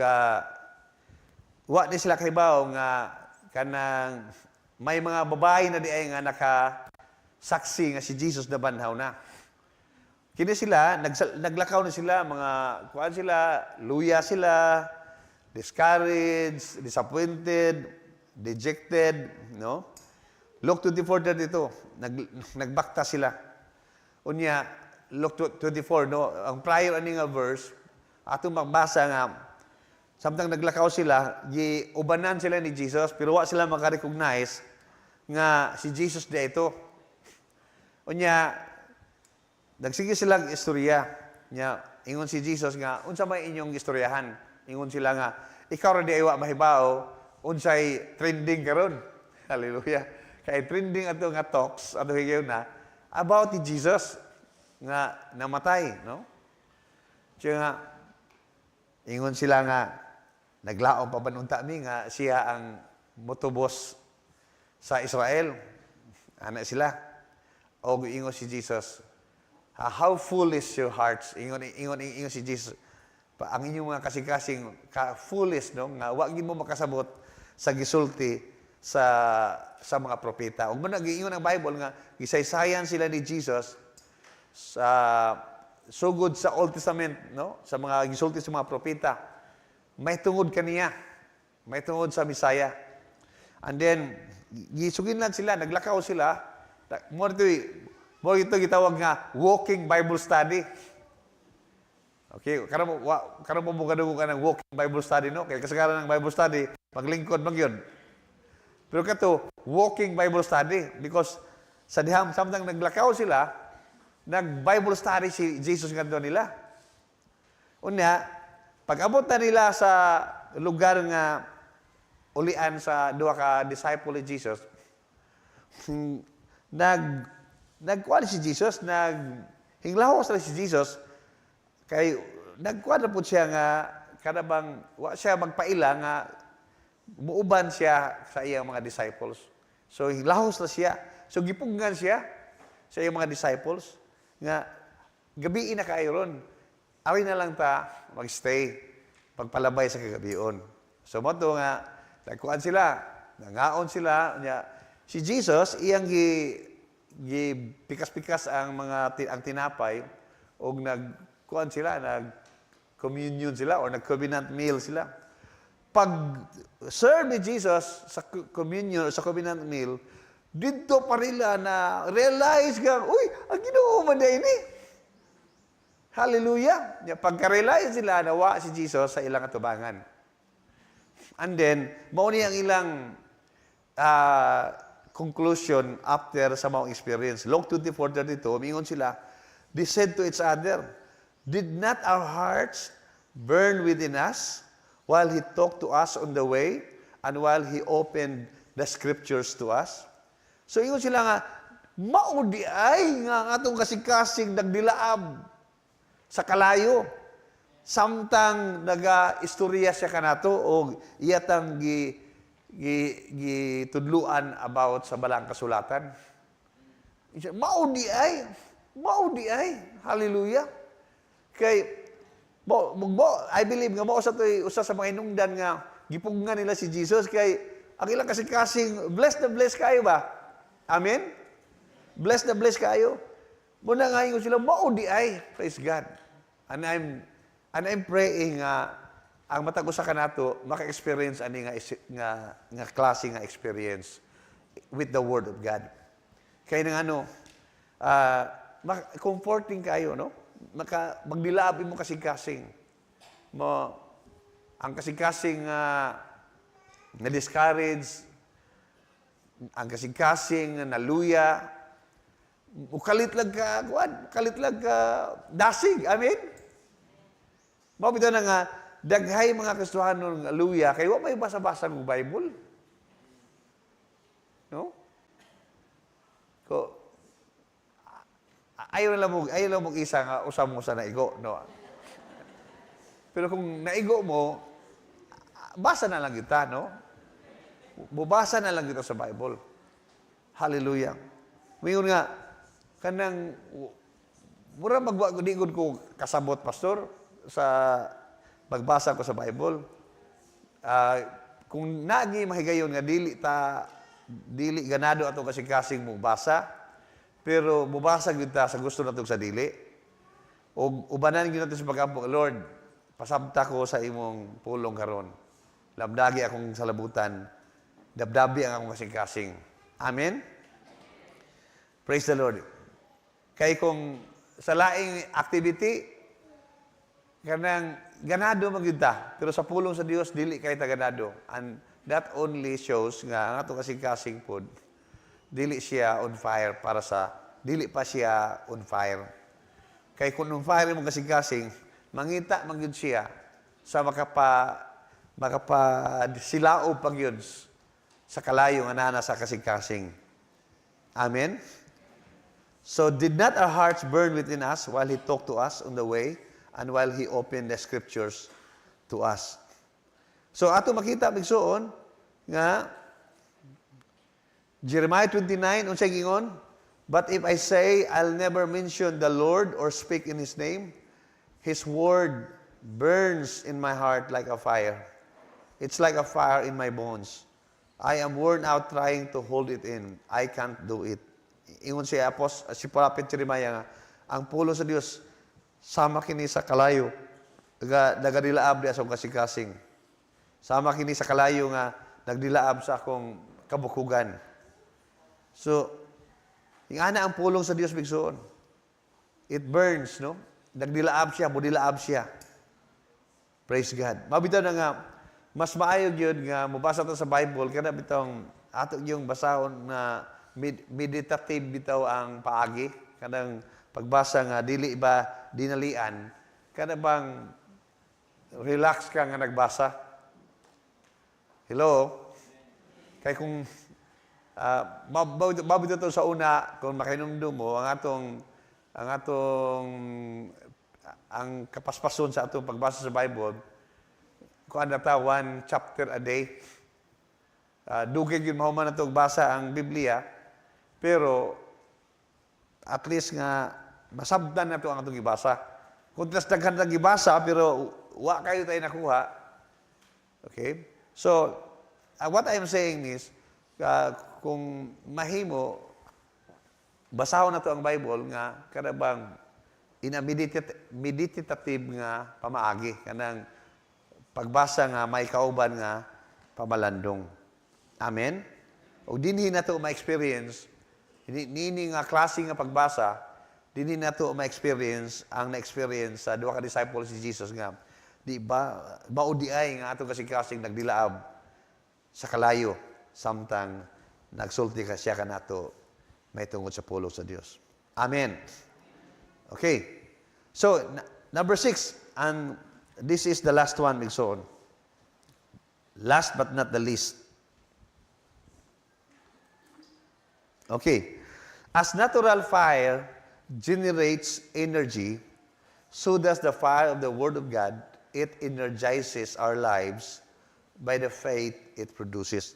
wa ni sila kahibaw nga kanang may mga babae na di ay nga nakasaksi nga si Jesus nabanhaw na. Kini sila, naglakaw na sila, mga kuan sila, luya sila, discouraged, disappointed, dejected, no? Luke 24:32, nagbakta sila. Unya, Luke 24, no? Ang prior ani nga verse, atong magbasa nga, samtang naglakaw sila, ubanan sila ni Jesus, pero wa sila makarecognize nga si Jesus na ito. Unya, nagsige silang istorya nya ingon si Jesus nga unsa may inyong istoryahan, ingon sila nga ikaw ra di ay wa mahibaw unsay trending karon. Hallelujah. Kay trending ato nga talks ato higayon na about ni Jesus nga namatay, no? Kaya nga ingon sila nga naglaom pa banunta mi nga siya ang motobos sa Israel. Ana sila. O ingon si Jesus, how foolish your hearts. Ingon si Jesus. Ang inyong mga kasing-kasing foolish, no? Nga wag mo makasabot sa gisulti sa mga propeta. Ug man nagiingon ang Bible nga gisaysayan sila ni Jesus sa sugod sa Old Testament, no? Sa mga gisulti sa mga propeta. May tungod kaniya. May tungod sa Misaya. And then gisugin lang sila, naglakaw sila. Mo ito gitawag nga walking Bible study. Okay, karon mo kadungog ka ng walking Bible study, no? Kaya kasagaran ng Bible study, paglingkod mag yun. Pero kato, walking Bible study because sa diham samtang naglakaw sila, nag-Bible study si Jesus ngadto nila. Unya, pag-abot na nila sa lugar nga ulian sa duha ka disciple ni Jesus, nagkuan si Jesus, hinglahos na si Jesus, kay nagkuan na po siya nga, kadabang, wa siya magpaila nga, muuban siya sa iyang mga disciples. So, hinglahos na siya. So, gipunggan siya sa iyang mga disciples, nga, gabi na kairon, awin na lang ta, magstay, pagpalabay sa kagabion. So, mo to nga, nagkuan sila, nangaon sila, si Jesus, iyang pikas-pikas ang tinapay o nagkuan sila, nag-communion sila o nag-covenant meal sila. Pag serve ni Jesus sa communion o sa covenant meal, dito pa rin na realize ka, uy, ang Ginoo man na ini. Hallelujah. Pagka-realize sila na wa si Jesus sa ilang atubangan. And then, mao ni ang ilang conclusion after sa mga experience. Luke 24:32, mingon sila, they said to each other, did not our hearts burn within us while He talked to us on the way and while He opened the scriptures to us? So, ingon sila nga, maudi ay nga atong kasing-kasing nagdilaab sa kalayo. Samtang naga-istorya siya kanato o iyatang gitudluan about sa balang kasulatan. Maudi ay, hallelujah. Kay, I believe nga mo usa sa mga inungdan nga, gipungan nila si Jesus, kay, ang ilang kasing-kasing, blessed na blessed kayo ba? Amen? Blessed na blessed kayo. Muna nga yung sila, maudi ay, praise God. And I'm praying ang matag usa kanato maka-experience ani nga klase nga experience with the Word of God. Kaya nang comforting kayo, no? Magdilaab mo kasing-kasing. Ang kasing-kasing na discourage, ang kasing-kasing na luya, kalitlag ka dasig. Amen? Mabito na nga, daghay mga Kristohanon nga luya, kay wa may basa-basa ng Bible. No? Ko, ayaw lang mo isa nga, usam mo sa naigo. No? Pero kung naigo mo, basa na lang kita, no? Bubasa na lang kita sa Bible. Hallelujah. Ngayon nga, kanang, mura magwagod ko kasabot, pastor, sa magbasa ko sa Bible. Kung nagi mahigayon nga dili ganado ato kasing-kasing mo basa, pero mubasa gyud ta sa gusto nato sa dili. O ubanan gyud nato sa pag-ampo, Lord, pasabta ko sa imong pulong karon. Labdagi akong salabutan, dabdabi ang akong kasing-kasing. Amen. Praise the Lord. Kay kung sa laing activity, kanang ganado magyuta, pero sa pulong sa Dios dili kay ta ganado. And that only shows nga ang ato kasing-kasing pod dili siya on fire dili pa siya on fire. Kay kung on fire mo kasing-kasing, mangita man gyud siya sa makapasilaob pag yun sa kalayo nga nana sa kasing-kasing. Amen. So, did not our hearts burn within us while He talked to us on the way and while He opened the Scriptures to us? So, ato makita bigsoon nga Jeremiah 29, unsay gingon? But if I say I'll never mention the Lord or speak in His name, His word burns in my heart like a fire. It's like a fire in my bones. I am worn out trying to hold it in. I can't do it. Ingon si Prophet Jeremiah nga, ang pulo sa Dios sama kini sa kalayo, nagadilaab di asong kasing-kasing. Sama kini sa kalayo nga nagdilaab sa akong kabukugan. So, ingana ang pulong sa Dios bigsoon. It burns, no? Nagdilaab siya, budilaab siya. Praise God. Mabitaw na nga, mas maayo yun nga, mabasa ito sa Bible, kada bitong ato yung basahon na meditative bitaw ang paagi. Kanang pagbasa nga, dili ba dinalian, kada bang relax ka nga nagbasa. Hello? Kaya kung mabito ito sa una, kung makinumdum mo, ang kapaspason sa atong pagbasa sa Bible, kung ano ta, 1 chapter a day. Dugay yun mahuman na itong basa ang Biblia, pero at least nga, masabdan na ito ang atong ibasa. Kung tilas daghan na ibasa, pero wa kayo tayo nakuha. Okay? So, what I'm saying is, kung mahimo, basahon na ito ang Bible nga, karabang meditative nga pamaagi. Kanang pagbasa nga, may kauban nga pamalandong. Amen? O dinhi na ito ma-experience, nini nga klase nga pagbasa, dinhi na ito ma-experience ang na-experience sa duha ka disciples si Jesus nga, di ba, maudiay nga atong kasing-kasing nagdilaab sa kalayo, samtang nagsulti ka siya ka nato may tungod sa pulong sa Dios. Amen. Okay. So, number 6, and this is the last one, Migsoon. Last but not the least. Okay. As natural fire generates energy, so does the fire of the Word of God. It energizes our lives by the faith it produces.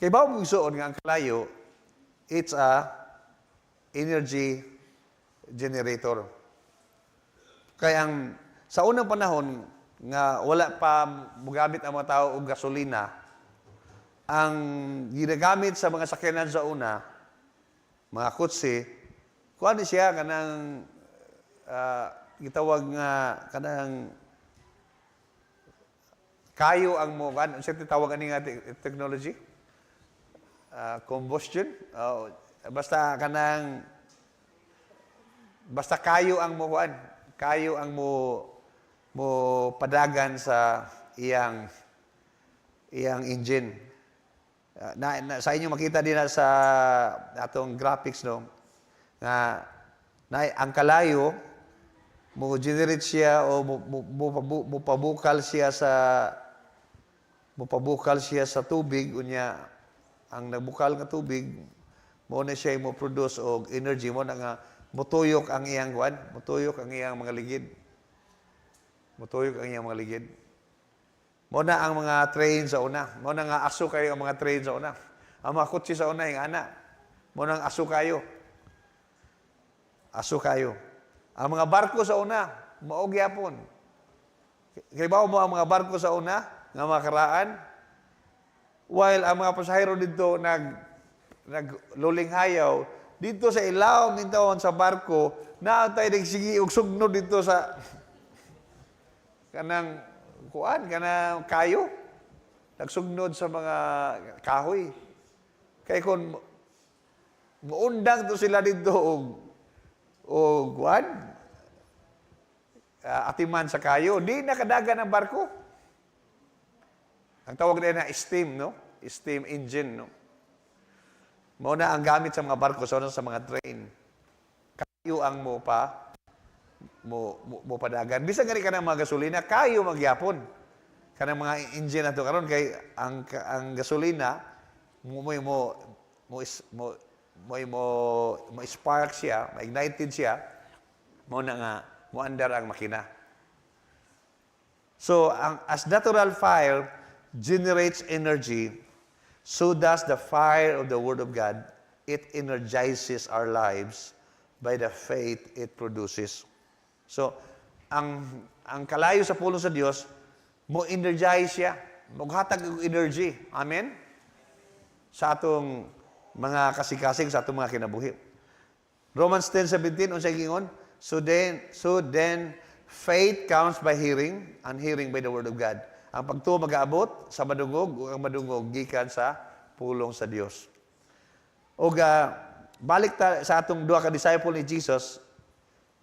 Kay bawo mo isuon nga ang kalayo, it's a energy generator. Kaya sa unang panahon nga wala pa mugamit ang mga tao og gasolina, ang ginagamit sa mga sakyanan sa una, mga kutsi, kuan siya kanang gitawag nga kanang kayo ang mo kan sa tawag ani nga technology, combustion, basta kayo ang mo kuan, kayo ang mo padagan sa iyang engine. Sa inyo makita din sa atong graphics, no, nga ang kalayo mo generate siya o mupabukal siya sa tubig unya ang nagbukal nga tubig mo na siya mo produce og energy mo na nga mutuyok ang iyang kuan, mutuyok ang iyang mga ligid. Mutuyok ang iyang mga ligid. Mo na ang mga train sa una. Mo na nga aso kayo ang mga train sa una. Ang mga kutsi sa una yung ana. Mo na ang aso kayo. Aso kayo. Ang mga barko sa una, maog yapon. Kaya mo ang mga barko sa una, nga makaraan, while ang mga pasahero dito nagluling hayaw, dito sa ilaw mintawan sa barko, naantay nagsigi og sugnod dito sa kanang kayo. Nagsugnod sa mga kahoy. Kaya kung muundang to sila dito og atiman sa kayo, di nakadagan ang barko. Ang tawag nila na steam, no? Steam engine, no? Mauna ang gamit sa mga barko, sa mga train. Kayo ang mo padagan. Bisan gani ka ng mga gasolina, kayo magyapon. Kanang mga engine na to karon kay ang gasolina mo spark siya, ignited siya, mo na nga mo andar ang makina. So as natural fire generates energy, so does the fire of the Word of God. It energizes our lives by the faith it produces. So, ang kalayo sa pulong sa Dios, mo energize siya, maghatag og energy. Amen? Sa atong mga kasikasing, sa atong mga kinabuhi. Romans 10:17, unsay gingon? So then, faith comes by hearing, and hearing by the Word of God. Ang pagtuo mag-aabot sa madungog, o ang madungog gikan sa pulong sa Dios. O balik sa atong duha ka disciple ni Jesus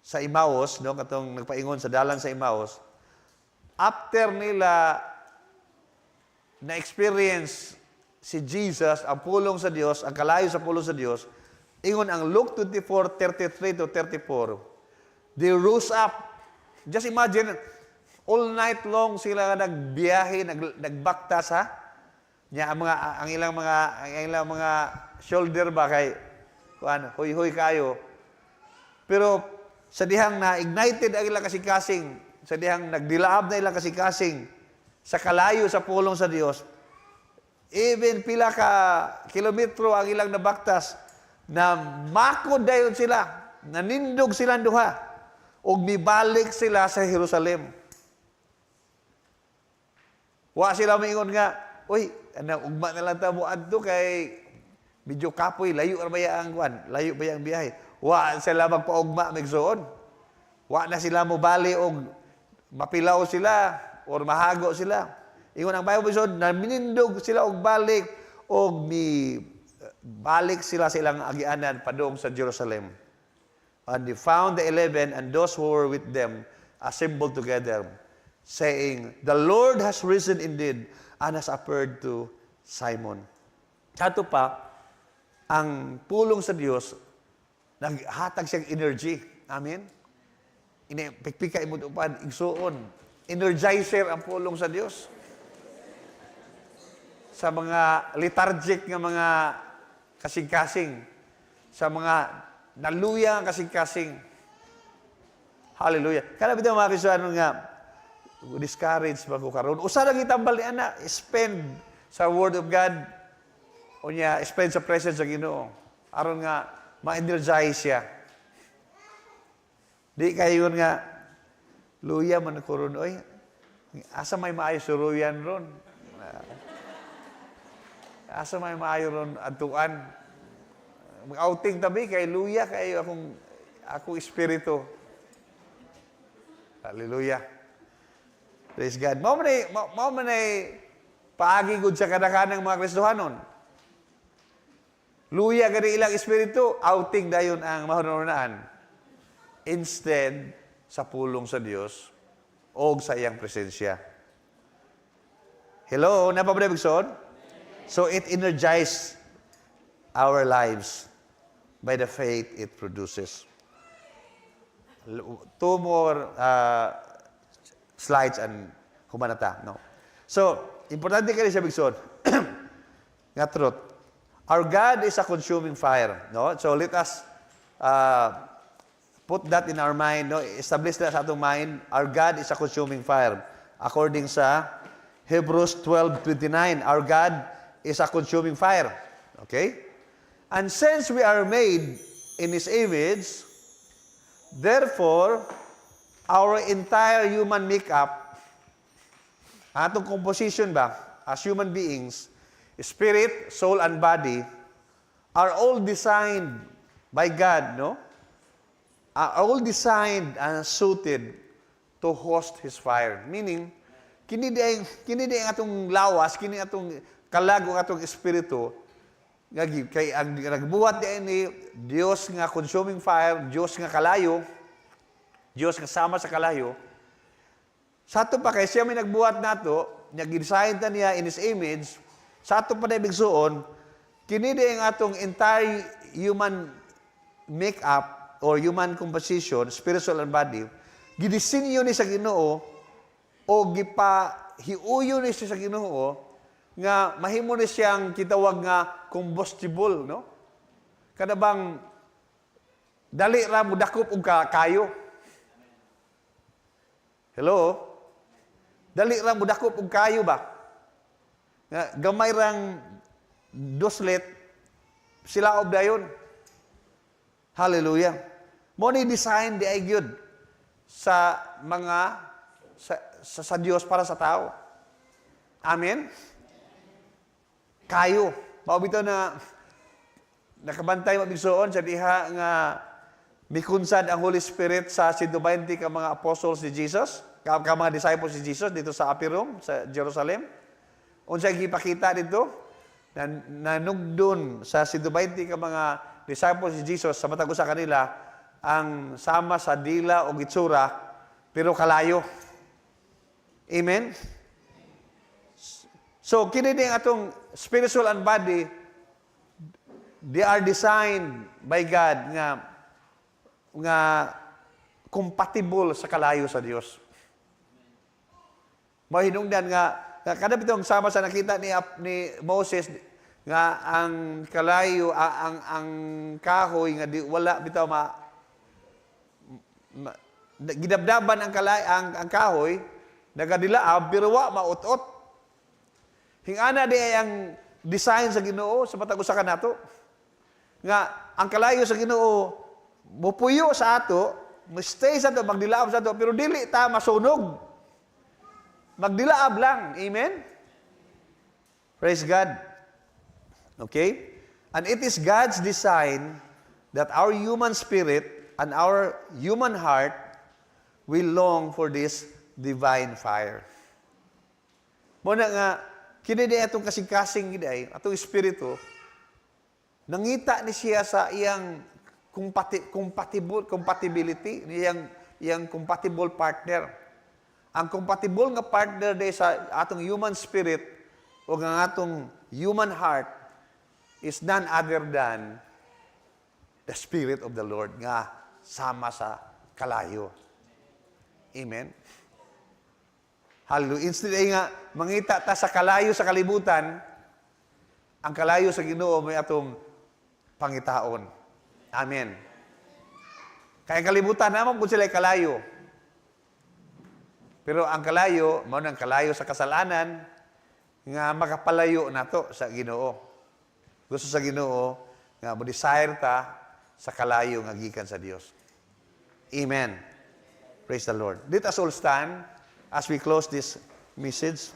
sa Emmaus, no, katong nagpaingon sa dalan sa Emmaus, after nila na-experience si Jesus, ang pulong sa Dios, ang kalayo sa pulong sa Dios, ingon ang Luke 24:33-34, they rose up. Just imagine, all night long sila nagbiyahe, nagbakta sa ang ilang mga shoulder ba kay huy kayo. Pero sa dihang na ignited ang ilang kasikasing, sa dihang nagdilaab na ilang kasikasing sa kalayo sa pulong sa Dios, even pila ka kilometro ang ilang nabaktas, na makod dayon sila, nanindog silang duha, ug mibalik sila sa Jerusalem. Wa sila maingon nga, uy, ugma na lang tamo adto kay medyo kapoy, layo ra baya ang layo baya ang biyahe. Wa sila magpaugma migsuon. Wa na sila mo bali og mapilaw sila or mahago sila. Ingon ang Bible sod na minindog sila og balik og balik sila sa ilang agianan padung sa Jerusalem. And they found the 11 and those who were with them assembled together, saying, the Lord has risen indeed and has appeared to Simon. Sato pa, ang pulong sa Diyos, naghatag siyang energy. Amen? Pikpika imod upan, igsuon. Energizer ang pulong sa Diyos. Sa mga lethargic nga mga kasing-kasing, sa mga naluya nga kasing-kasing. Hallelujah. Kana bitaw mga Kristiyanon nga, discouraged bago karon. Usa lang itambal ni ana, spend sa Word of God o niya, spend sa presence sa Ginoo. Aron nga ma-energize siya. Di kayo nga luya man ko ron, oy. Asa may maayo suruyan ron. Asa may maayo ron atuan. Mag-outing tabi kay luya kay akong espiritu. Hallelujah. Praise God. Mao man ay paagi gud sa kadakanang mga Kristohanon. Luya gani ilang espiritu, outing dayon ang mahunahunaan. Instead sa pulong sa Dios o sa iyang presensya. Hello, napabalik son? So it energizes our lives by the faith it produces. Two more slides and humanata. No? So, importante kayo siya, Bigson. Nga truth. Our God is a consuming fire. No? So, let us put that in our mind. No? Establish that sa atong mind. Our God is a consuming fire. According sa Hebrews 12:29, our God is a consuming fire. Okay? And since we are made in His image, therefore, our entire human makeup, atong composition ba, as human beings, spirit, soul, and body, are all designed by God, no? Are all designed and suited to host His fire. Meaning, kini di ang atong lawas, kini atong kalag, atong espiritu, kay ang nagbuhat ni Dios nga consuming fire, Dios nga kalayo, Dios nga sama sa kalayo. Sa ato pa kay siya may nagbuhat nato, nag-design ta niya in His image. Sa ato pa na ibig suon, kini di ang atong entire human makeup or human composition, spiritual and body, gidisenyo ni sa Ginoo o gipahiuyo ni siya sa Ginoo nga mahimo ni siyang kitawag nga combustible, no? Kada bang dali ra mo dakop og kayo. Hello? Dali ra mo dakop og kayo ba? Nga gamay rang doslet sila ob dayon. Hallelujah. Mo ni design di ay gyud sa mga sa Dios para sa tao. Amen. Kayo. Maubito na nakabantay mabigsoon sa diha nga mikunsad ang Holy Spirit sa 120 ka mga apostles ni Jesus, ka mga disciples ni Jesus dito sa upper room sa Jerusalem. Unsay gipakita dito? Nanugdon sa 120 ka mga disciples ni Jesus sa matag usa kanila ang sama sa dila o gitsura pero kalayo. Amen. So, kini din atong spiritual and body, they are designed by God nga compatible sa kalayo sa Dios. Mahinungdan nga kada bitong sama sa nakita ni Moses nga ang kalayo ang kahoy nga di wala bitaw gidabdaban ang kahoy nagadilaab pero wa mautot. Hingana di ay ang design sa Ginoo sa matag usa kanato nga ang kalayo sa Ginoo mupuyo sa ato, stay sa ato, magdilaab sa ato, pero dili ta masunog. Magdilaab lang. Amen? Praise God. Okay? And it is God's design that our human spirit and our human heart will long for this divine fire. Muna nga, kini di atong kasing-kasing giday, atong espiritu, nangita ni siya sa iyang compatibility, iyang compatible partner. Ang compatible nga partner di sa atong human spirit o nga atong human heart is none other than the Spirit of the Lord nga sama sa kalayo. Amen? Hallelujah. Instead ay nga, mangita ta sa kalayo sa kalibutan, ang kalayo sa Ginoo may atong pangitaon. Amen. Kaya kalibutan naman kung sila kalayo. Pero ang kalayo, mao nang kalayo sa kasalanan, nga makapalayo nato sa Ginoo. Gusto sa Ginoo, nga mo desire ta sa kalayo nga gikan sa Dios. Amen. Praise the Lord. Let us all stand as we close this message.